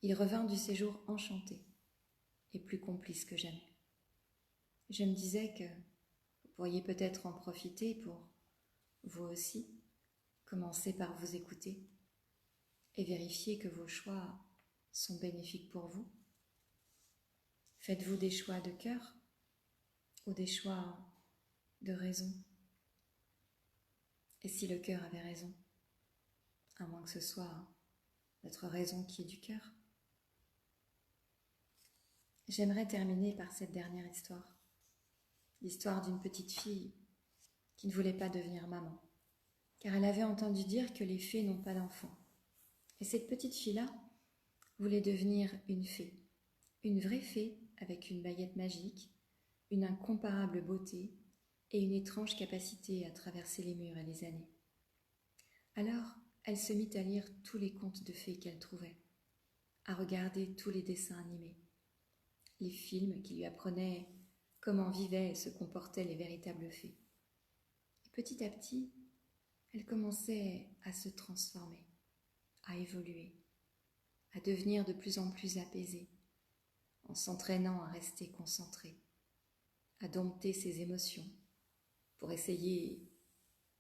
Ils revinrent du séjour enchantés et plus complices que jamais. Je me disais que vous pourriez peut-être en profiter pour, vous aussi, commencer par vous écouter et vérifier que vos choix sont bénéfiques pour vous. Faites-vous des choix de cœur ou des choix de raison? Et si le cœur avait raison, à moins que ce soit notre raison qui est du cœur? J'aimerais terminer par cette dernière histoire, l'histoire d'une petite fille qui ne voulait pas devenir maman, car elle avait entendu dire que les fées n'ont pas d'enfants. Et cette petite fille-là voulait devenir une fée, une vraie fée avec une baguette magique, une incomparable beauté et une étrange capacité à traverser les murs et les années. Alors, elle se mit à lire tous les contes de fées qu'elle trouvait, à regarder tous les dessins animés, les films qui lui apprenaient comment vivaient et se comportaient les véritables fées. Et petit à petit, elle commençait à se transformer, à évoluer, à devenir de plus en plus apaisée, en s'entraînant à rester concentrée, à dompter ses émotions pour essayer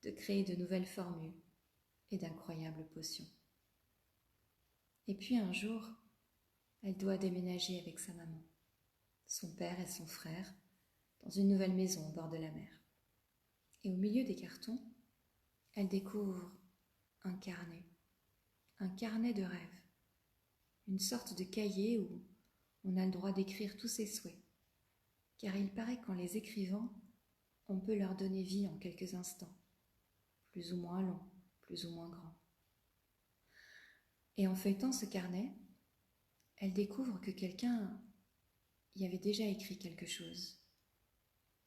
de créer de nouvelles formules et d'incroyables potions. Et puis un jour, elle doit déménager avec sa maman, son père et son frère, dans une nouvelle maison au bord de la mer. Et au milieu des cartons, elle découvre un carnet de rêves, une sorte de cahier où on a le droit d'écrire tous ses souhaits, car il paraît qu'en les écrivant, on peut leur donner vie en quelques instants, plus ou moins longs, plus ou moins grands. Et en feuilletant ce carnet, elle découvre que quelqu'un y avait déjà écrit quelque chose.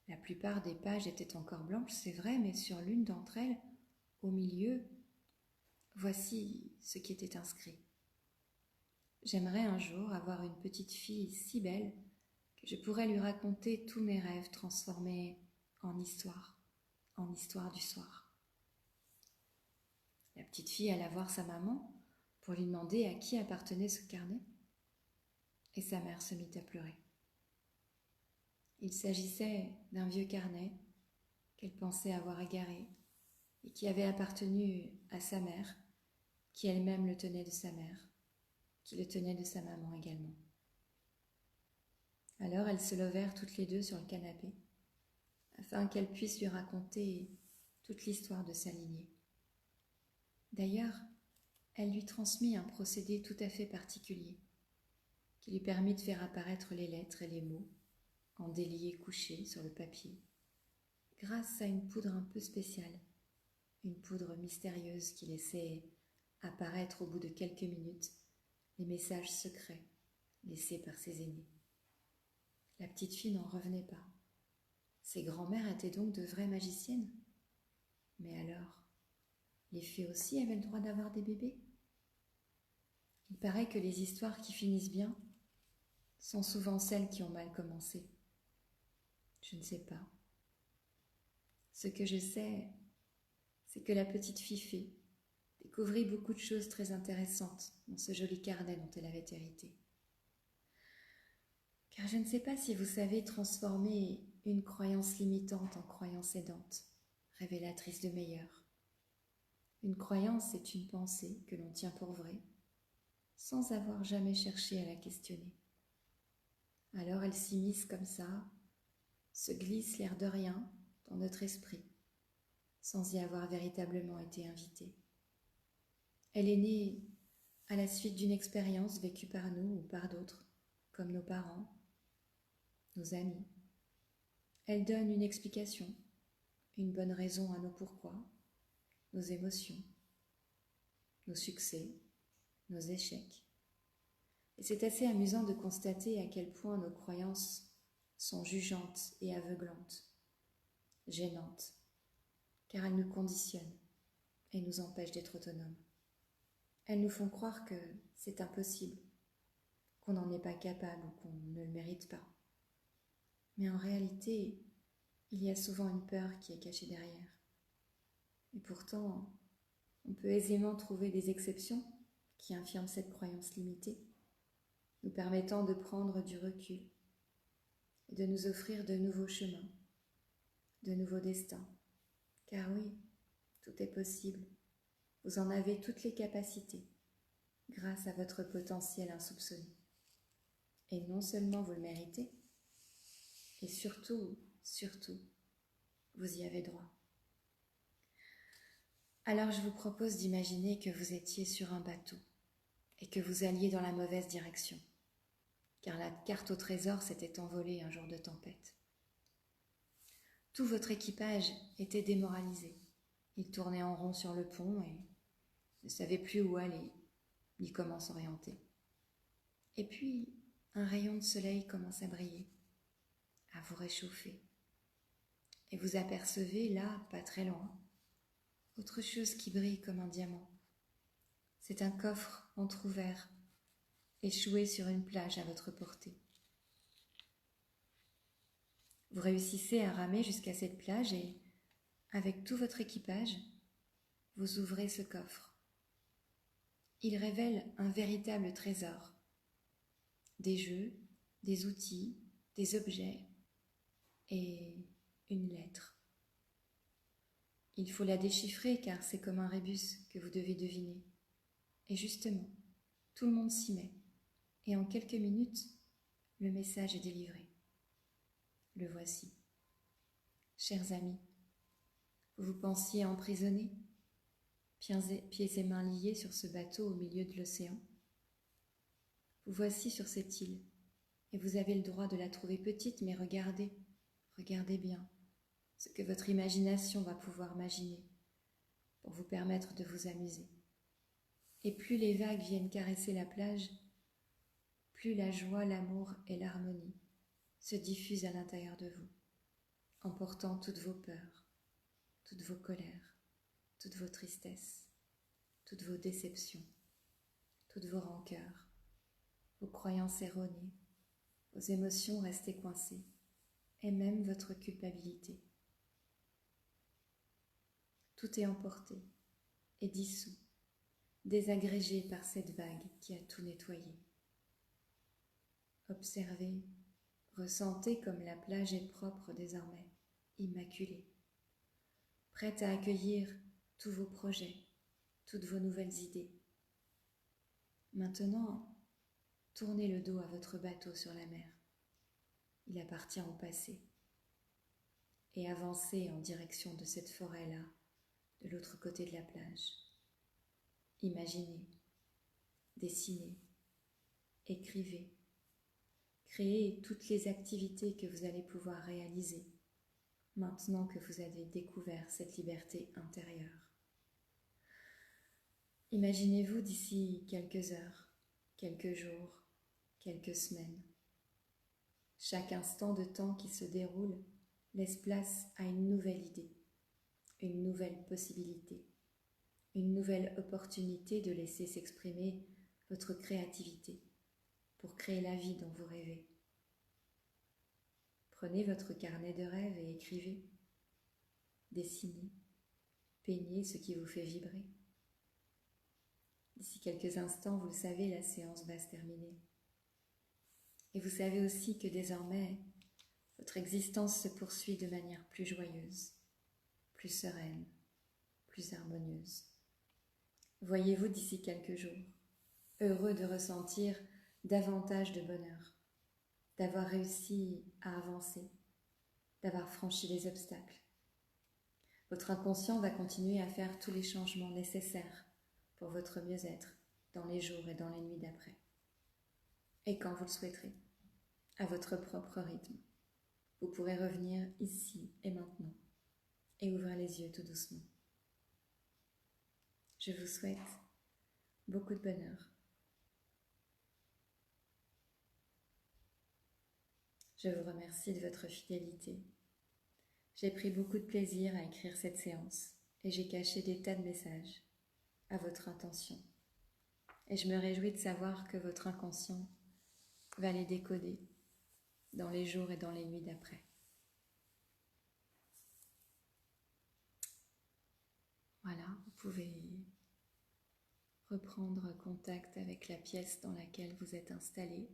La plupart des pages étaient encore blanches, c'est vrai, mais sur l'une d'entre elles, au milieu, voici ce qui était inscrit. J'aimerais un jour avoir une petite fille si belle que je pourrais lui raconter tous mes rêves transformés en histoire du soir. La petite fille alla voir sa maman pour lui demander à qui appartenait ce carnet, et sa mère se mit à pleurer. Il s'agissait d'un vieux carnet qu'elle pensait avoir égaré et qui avait appartenu à sa mère, qui elle-même le tenait de sa mère, qui le tenait de sa maman également. Alors elles se levèrent toutes les deux sur le canapé, afin qu'elle puisse lui raconter toute l'histoire de sa lignée. D'ailleurs, elle lui transmit un procédé tout à fait particulier, qui lui permit de faire apparaître les lettres et les mots en déliés couchés sur le papier, grâce à une poudre un peu spéciale, une poudre mystérieuse qui laissait apparaître au bout de quelques minutes les messages secrets laissés par ses aînés. La petite fille n'en revenait pas. Ses grands-mères étaient donc de vraies magiciennes. Mais alors, les fées aussi avaient le droit d'avoir des bébés? Il paraît que les histoires qui finissent bien sont souvent celles qui ont mal commencé. Je ne sais pas. Ce que je sais, c'est que la petite Fifi découvrit beaucoup de choses très intéressantes dans ce joli carnet dont elle avait hérité. Car je ne sais pas si vous savez transformer une croyance limitante en croyance aidante, révélatrice de meilleur. Une croyance est une pensée que l'on tient pour vraie, sans avoir jamais cherché à la questionner. Alors elle s'immisce comme ça, se glisse l'air de rien dans notre esprit, sans y avoir véritablement été invitée. Elle est née à la suite d'une expérience vécue par nous ou par d'autres, comme nos parents, nos amis. Elle donne une explication, une bonne raison à nos pourquoi, nos émotions, nos succès, nos échecs. Et c'est assez amusant de constater à quel point nos croyances sont jugeantes et aveuglantes, gênantes, car elles nous conditionnent et nous empêchent d'être autonomes. Elles nous font croire que c'est impossible, qu'on n'en est pas capable ou qu'on ne le mérite pas. Mais en réalité, il y a souvent une peur qui est cachée derrière. Et pourtant, on peut aisément trouver des exceptions qui infirment cette croyance limitée, nous permettant de prendre du recul et de nous offrir de nouveaux chemins, de nouveaux destins. Car oui, tout est possible. Vous en avez toutes les capacités grâce à votre potentiel insoupçonné. Et non seulement vous le méritez, et surtout, vous y avez droit. Alors je vous propose d'imaginer que vous étiez sur un bateau et que vous alliez dans la mauvaise direction, car la carte au trésor s'était envolée un jour de tempête. Tout votre équipage était démoralisé. Il tournait en rond sur le pont et ne savait plus où aller, ni comment s'orienter. Et puis, un rayon de soleil commence à briller, à vous réchauffer. Et vous apercevez là, pas très loin, autre chose qui brille comme un diamant. C'est un coffre entrouvert, échoué sur une plage à votre portée. Vous réussissez à ramer jusqu'à cette plage et, avec tout votre équipage, vous ouvrez ce coffre. Il révèle un véritable trésor. Des jeux, des outils, des objets et une lettre. Il faut la déchiffrer car c'est comme un rébus que vous devez deviner. Et justement, tout le monde s'y met. Et en quelques minutes, le message est délivré. Le voici. Chers amis, vous vous pensiez emprisonnés, pieds et mains liés sur ce bateau au milieu de l'océan. Vous voici sur cette île, et vous avez le droit de la trouver petite, mais regardez bien ce que votre imagination va pouvoir imaginer pour vous permettre de vous amuser. Et plus les vagues viennent caresser la plage, plus la joie, l'amour et l'harmonie se diffusent à l'intérieur de vous, emportant toutes vos peurs, toutes vos colères, toutes vos tristesses, toutes vos déceptions, toutes vos rancœurs, vos croyances erronées, vos émotions restées coincées, et même votre culpabilité. Tout est emporté et dissous, désagrégé par cette vague qui a tout nettoyé. Observez, ressentez comme la plage est propre désormais, immaculée, prête à accueillir tous vos projets, toutes vos nouvelles idées. Maintenant, tournez le dos à votre bateau sur la mer. Il appartient au passé. Et avancez en direction de cette forêt-là, de l'autre côté de la plage. Imaginez, dessinez, écrivez, créez toutes les activités que vous allez pouvoir réaliser maintenant que vous avez découvert cette liberté intérieure. Imaginez-vous d'ici quelques heures, quelques jours, quelques semaines. Chaque instant de temps qui se déroule laisse place à une nouvelle idée, une nouvelle possibilité, une nouvelle opportunité de laisser s'exprimer votre créativité pour créer la vie dont vous rêvez. Prenez votre carnet de rêves et écrivez. dessinez, peignez ce qui vous fait vibrer. D'ici quelques instants, vous le savez, la séance va se terminer. Et vous savez aussi que désormais, votre existence se poursuit de manière plus joyeuse, plus sereine, plus harmonieuse. Voyez-vous d'ici quelques jours, heureux de ressentir davantage de bonheur, d'avoir réussi à avancer, d'avoir franchi les obstacles. Votre inconscient va continuer à faire tous les changements nécessaires pour votre mieux-être dans les jours et dans les nuits d'après. Et quand vous le souhaiterez, à votre propre rythme, vous pourrez revenir ici et maintenant et ouvrir les yeux tout doucement. Je vous souhaite beaucoup de bonheur. Je vous remercie de votre fidélité. J'ai pris beaucoup de plaisir à écrire cette séance et j'ai caché des tas de messages à votre intention. Et je me réjouis de savoir que votre inconscient va les décoder dans les jours et dans les nuits d'après. Voilà, vous pouvez reprendre contact avec la pièce dans laquelle vous êtes installé.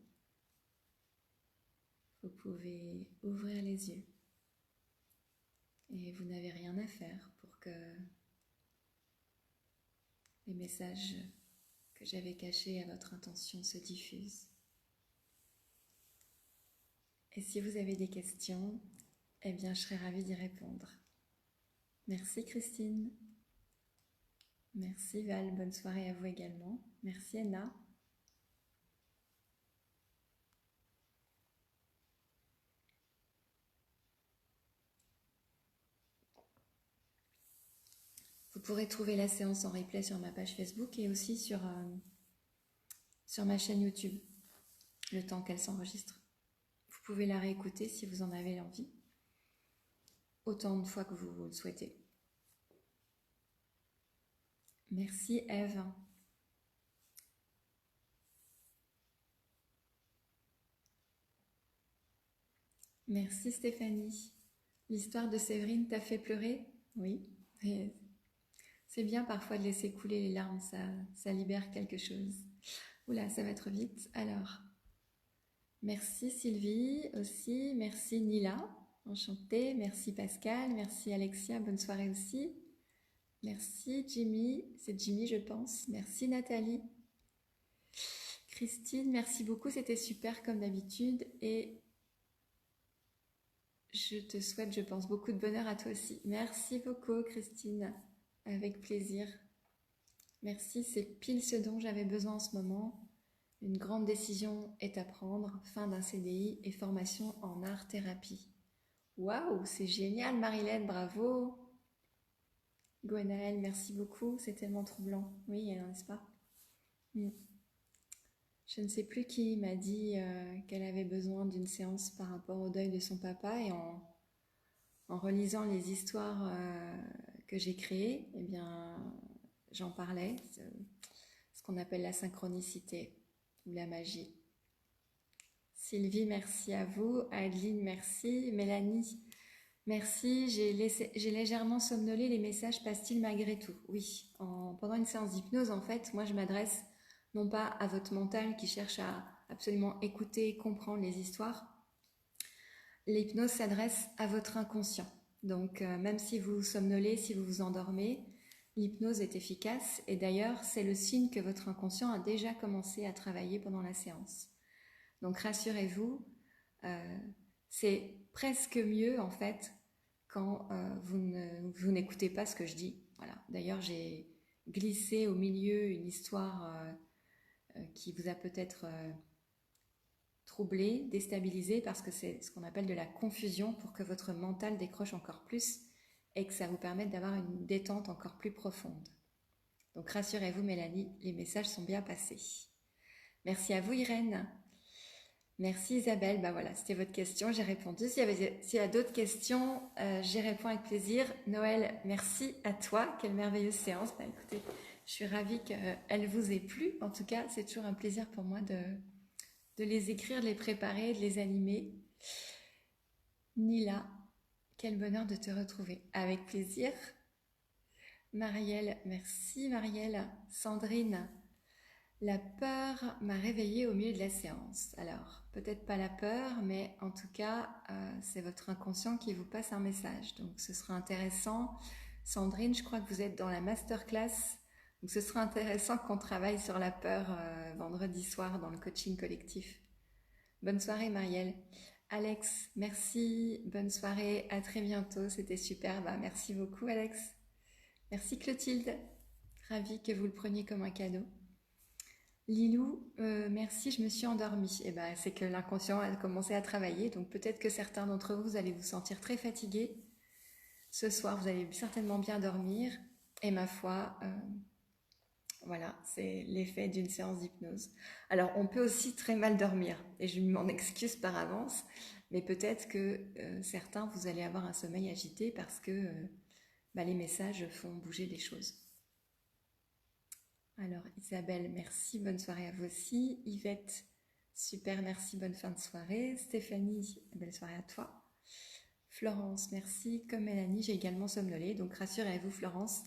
Vous pouvez ouvrir les yeux et vous n'avez rien à faire pour que les messages que j'avais cachés à votre intention se diffusent. Et si vous avez des questions, eh bien je serai ravie d'y répondre. Merci Christine. Merci Val, bonne soirée à vous également. Merci Anna. Vous pourrez trouver la séance en replay sur ma page Facebook et aussi sur ma chaîne YouTube, le temps qu'elle s'enregistre. Vous pouvez la réécouter si vous en avez l'envie, autant de fois que vous le souhaitez. Merci Eve. Merci Stéphanie. L'histoire de Séverine t'a fait pleurer? Oui. Et c'est bien parfois de laisser couler les larmes, ça libère quelque chose. Oula, ça va trop vite. Alors, merci Sylvie aussi, merci Nila, enchantée, merci Pascal, merci Alexia, bonne soirée aussi. Merci Jimmy, c'est Jimmy je pense, merci Nathalie. Christine, merci beaucoup, c'était super comme d'habitude et je te souhaite, je pense, beaucoup de bonheur à toi aussi. Merci beaucoup Christine, avec plaisir. Merci, c'est pile ce dont j'avais besoin en ce moment. Une grande décision est à prendre, fin d'un CDI et formation en art-thérapie. Waouh, c'est génial Marilène, bravo. Gwenaëlle, merci beaucoup, c'est tellement troublant. Oui, n'est-ce pas? Je ne sais plus qui m'a dit qu'elle avait besoin d'une séance par rapport au deuil de son papa et en relisant les histoires que j'ai créées, eh bien, j'en parlais, ce qu'on appelle la synchronicité ou la magie. Sylvie, merci à vous. Adeline, merci. Mélanie, merci. J'ai légèrement somnolé, les messages passent-ils malgré tout? Oui, pendant une séance d'hypnose, en fait, moi je m'adresse non pas à votre mental qui cherche à absolument écouter, comprendre les histoires. L'hypnose s'adresse à votre inconscient. Donc, même si vous somnolez, si vous vous endormez, l'hypnose est efficace. Et d'ailleurs, c'est le signe que votre inconscient a déjà commencé à travailler pendant la séance. Donc, rassurez-vous, c'est presque mieux, en fait, quand vous n'écoutez pas ce que je dis. Voilà. D'ailleurs, j'ai glissé au milieu une histoire qui vous a peut-être troublé, déstabilisé, parce que c'est ce qu'on appelle de la confusion pour que votre mental décroche encore plus et que ça vous permette d'avoir une détente encore plus profonde. Donc rassurez-vous Mélanie, les messages sont bien passés. Merci à vous Irène. Merci Isabelle, bah voilà, c'était votre question, j'ai répondu. S'il y a d'autres questions, j'y réponds avec plaisir. Noël, merci à toi, quelle merveilleuse séance. Bah écoutez, je suis ravie qu'elle vous ait plu. En tout cas, c'est toujours un plaisir pour moi de les écrire, de les préparer, de les animer. Nila, Quel bonheur de te retrouver. Avec plaisir. Marielle, merci Marielle. Sandrine, la peur m'a réveillée au milieu de la séance. Alors, peut-être pas la peur, mais en tout cas, c'est votre inconscient qui vous passe un message. Donc, ce sera intéressant. Sandrine, je crois que vous êtes dans la masterclass. Donc, ce sera intéressant qu'on travaille sur la peur vendredi soir dans le coaching collectif. Bonne soirée Marielle. Alex, merci. Bonne soirée. À très bientôt. C'était super. Bah, merci beaucoup Alex. Merci Clotilde. Ravie que vous le preniez comme un cadeau. Lilou, merci, je me suis endormie. Et ben, c'est que l'inconscient a commencé à travailler, donc peut-être que certains d'entre vous, vous allez vous sentir très fatigués. Ce soir, vous allez certainement bien dormir. Et ma foi, voilà, c'est l'effet d'une séance d'hypnose. Alors, on peut aussi très mal dormir, et je m'en excuse par avance, mais peut-être que certains, vous allez avoir un sommeil agité parce que les messages font bouger les choses. Alors Isabelle, merci, bonne soirée à vous aussi. Yvette, super, merci, bonne fin de soirée. Stéphanie, belle soirée à toi. Florence, merci. Comme Mélanie, j'ai également somnolé, donc rassurez-vous Florence,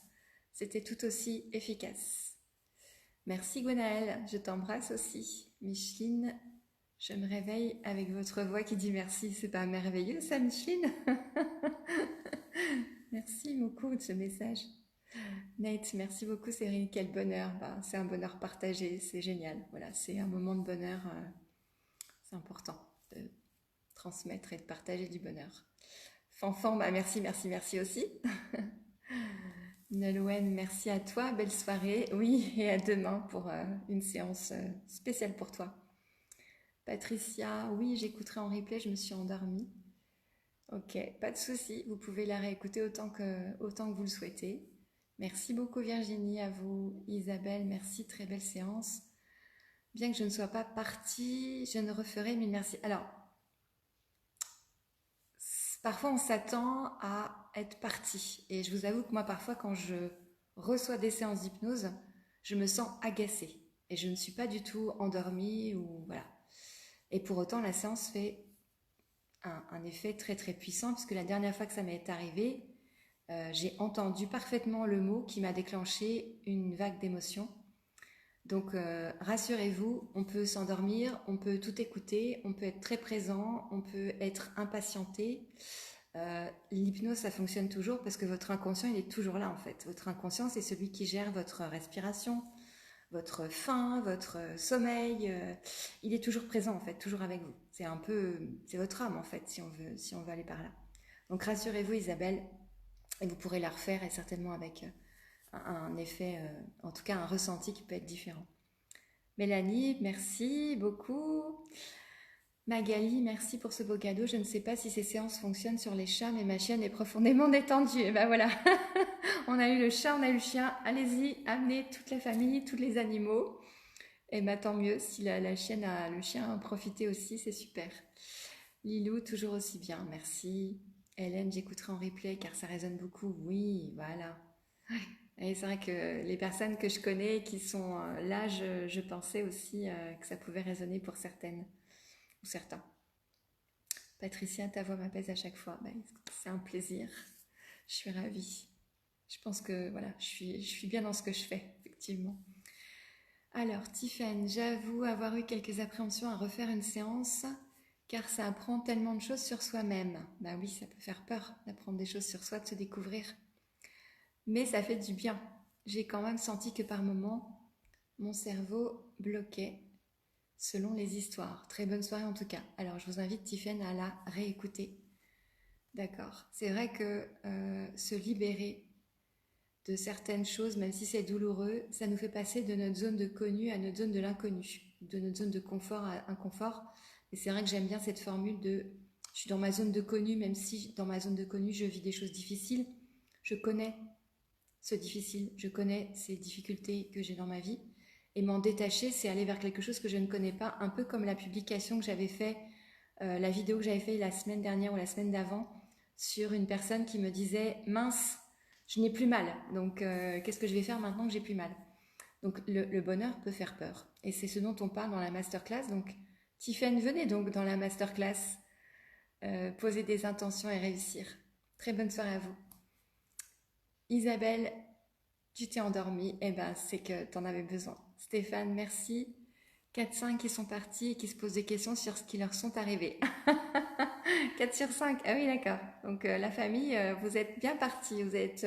c'était tout aussi efficace. Merci Gwenaëlle, je t'embrasse aussi. Micheline, je me réveille avec votre voix qui dit merci, c'est pas merveilleux ça Micheline? Merci beaucoup de ce message. Nate, merci beaucoup Cyril, quel bonheur. Bah, c'est un bonheur partagé, c'est génial. Voilà, c'est un moment de bonheur, c'est important de transmettre et de partager du bonheur. Fanfan, bah merci, merci, merci aussi. Nolwenn, merci à toi, belle soirée. Oui, et à demain pour une séance spéciale pour toi. Patricia, oui, j'écouterai en replay, je me suis endormie. Ok, pas de souci, vous pouvez la réécouter autant que vous le souhaitez. Merci beaucoup Virginie, à vous Isabelle, merci, très belle séance. Bien que je ne sois pas partie, je ne referai mille merci. Alors, parfois on s'attend à être parti. Et je vous avoue que moi parfois quand je reçois des séances d'hypnose, je me sens agacée. Et je ne suis pas du tout endormie ou voilà. Et pour autant la séance fait un effet très très puissant parce que la dernière fois que ça m'est arrivé, j'ai entendu parfaitement le mot qui m'a déclenché une vague d'émotions. Donc rassurez-vous, on peut s'endormir, on peut tout écouter, on peut être très présent, on peut être impatienté. L'hypnose, ça fonctionne toujours parce que votre inconscient, il est toujours là en fait. Votre inconscient, c'est celui qui gère votre respiration, votre faim, votre sommeil. Il est toujours présent en fait, toujours avec vous. C'est un peu, c'est votre âme en fait, si on veut aller par là. Donc rassurez-vous Isabelle, et vous pourrez la refaire et certainement avec un effet, en tout cas un ressenti qui peut être différent. Mélanie, merci beaucoup. Magali, merci pour ce beau cadeau. Je ne sais pas si ces séances fonctionnent sur les chats, mais ma chienne est profondément détendue. Et ben voilà, on a eu le chat, on a eu le chien. Allez-y, amenez toute la famille, tous les animaux. Et ben tant mieux, si la chienne a le chien a profité aussi, c'est super. Lilou, toujours aussi bien, merci. Hélène, j'écouterai en replay car ça résonne beaucoup. Oui, voilà. Et c'est vrai que les personnes que je connais qui sont là, je pensais aussi que ça pouvait résonner pour certaines ou certains. Patricia, ta voix m'apaise à chaque fois. Ben, c'est un plaisir. Je suis ravie. Je pense que voilà, je suis bien dans ce que je fais, effectivement. Alors, Tiffany, j'avoue avoir eu quelques appréhensions à refaire une séance car ça apprend tellement de choses sur soi-même. Ben oui, ça peut faire peur d'apprendre des choses sur soi, de se découvrir. Mais ça fait du bien. J'ai quand même senti que par moments, mon cerveau bloquait selon les histoires. Très bonne soirée en tout cas. Alors je vous invite Tiffany à la réécouter. D'accord. C'est vrai que se libérer de certaines choses, même si c'est douloureux, ça nous fait passer de notre zone de connu à notre zone de l'inconnu, de notre zone de confort à inconfort. Et c'est vrai que j'aime bien cette formule de je suis dans ma zone de connu, même si dans ma zone de connu je vis des choses difficiles, je connais ce difficile, je connais ces difficultés que j'ai dans ma vie. Et m'en détacher, c'est aller vers quelque chose que je ne connais pas, un peu comme la publication que j'avais fait, la vidéo que j'avais fait la semaine dernière ou la semaine d'avant, sur une personne qui me disait « Mince, je n'ai plus mal, donc qu'est-ce que je vais faire maintenant que j'ai plus mal ?» Donc le bonheur peut faire peur. Et c'est ce dont on parle dans la masterclass. Donc Tiffany, venez donc dans la masterclass, poser des intentions et réussir. Très bonne soirée à vous. Isabelle, tu t'es endormie. Eh ben, c'est que tu en avais besoin. Stéphane, merci. 4-5 qui sont partis et qui se posent des questions sur ce qui leur sont arrivés. 4 sur 5. Ah oui, d'accord. Donc la famille, vous êtes bien partis. Vous êtes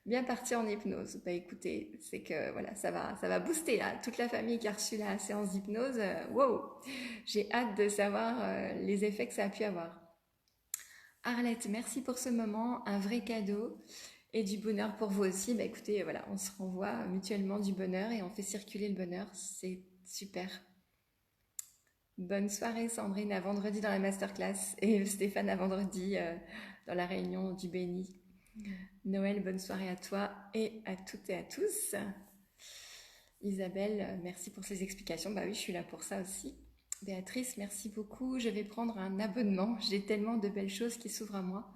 bien partis en hypnose. Bah écoutez, c'est que voilà, ça va booster là. Toute la famille qui a reçu la séance d'hypnose, wow. J'ai hâte de savoir les effets que ça a pu avoir. Arlette, merci pour ce moment, un vrai cadeau et du bonheur pour vous aussi. Bah écoutez, voilà, on se renvoie mutuellement du bonheur et on fait circuler le bonheur. C'est super. Bonne soirée Sandrine, à vendredi dans la masterclass et Stéphane à vendredi dans la réunion du béni. Noël, bonne soirée à toi et à toutes et à tous. Isabelle, merci pour ces explications. Bah oui, je suis là pour ça aussi. Béatrice, merci beaucoup. Je vais prendre un abonnement. J'ai tellement de belles choses qui s'ouvrent à moi.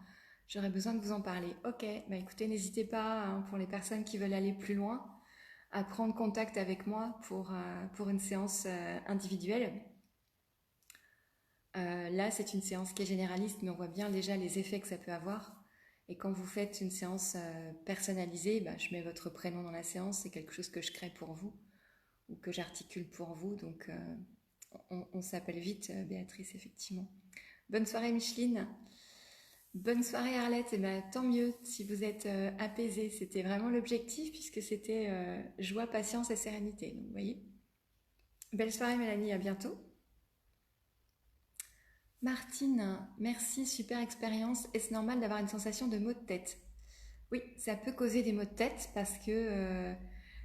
J'aurais besoin de vous en parler. Ok, bah écoutez, n'hésitez pas, hein, pour les personnes qui veulent aller plus loin, à prendre contact avec moi pour une séance individuelle. Là, c'est une séance qui est généraliste, mais on voit bien déjà les effets que ça peut avoir. Et quand vous faites une séance personnalisée, bah, je mets votre prénom dans la séance, c'est quelque chose que je crée pour vous ou que j'articule pour vous. Donc, on s'appelle vite, Béatrice, effectivement. Bonne soirée, Micheline. Bonne soirée, Arlette. Et ben, tant mieux si vous êtes apaisée. C'était vraiment l'objectif puisque c'était joie, patience et sérénité. Donc, vous voyez. Belle soirée, Mélanie. À bientôt. Martine, merci, super expérience. Est-ce normal d'avoir une sensation de maux de tête? Oui, ça peut causer des maux de tête parce que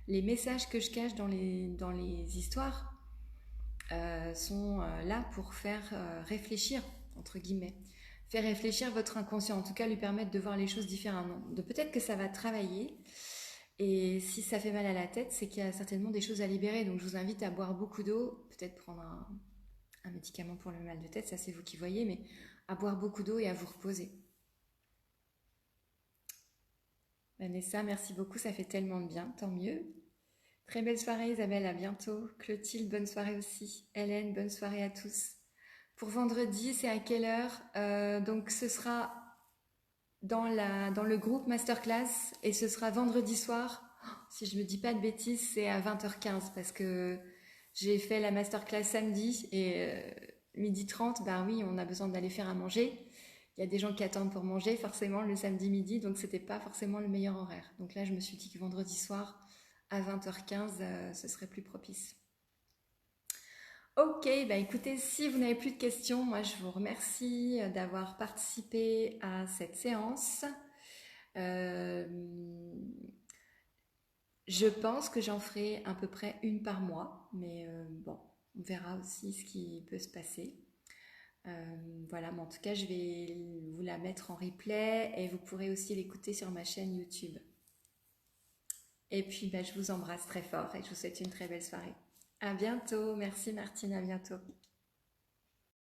les messages que je cache dans les histoires sont là pour faire réfléchir, entre guillemets. Faire réfléchir votre inconscient, en tout cas lui permettre de voir les choses différemment. De peut-être que ça va travailler et si ça fait mal à la tête, c'est qu'il y a certainement des choses à libérer. Donc je vous invite à boire beaucoup d'eau, peut-être prendre un médicament pour le mal de tête, ça c'est vous qui voyez, mais à boire beaucoup d'eau et à vous reposer. Vanessa, merci beaucoup, ça fait tellement de bien, tant mieux. Très belle soirée Isabelle, à bientôt. Clotilde, bonne soirée aussi. Hélène, bonne soirée à tous. Pour vendredi, c'est à quelle heure? Donc ce sera dans le groupe Masterclass et ce sera vendredi soir. Si je ne me dis pas de bêtises, c'est à 20h15 parce que j'ai fait la Masterclass samedi et midi 30, ben oui, on a besoin d'aller faire à manger. Il y a des gens qui attendent pour manger forcément le samedi midi, donc c'était pas forcément le meilleur horaire. Donc là, je me suis dit que vendredi soir à 20h15, ce serait plus propice. Ok, bah écoutez, si vous n'avez plus de questions, moi je vous remercie d'avoir participé à cette séance. Euh, je pense que j'en ferai à peu près une par mois, mais bon, on verra aussi ce qui peut se passer. Voilà, mais en tout cas, je vais vous la mettre en replay et vous pourrez aussi l'écouter sur ma chaîne YouTube. Et puis, bah, je vous embrasse très fort et je vous souhaite une très belle soirée. À bientôt. Merci Martine, à bientôt.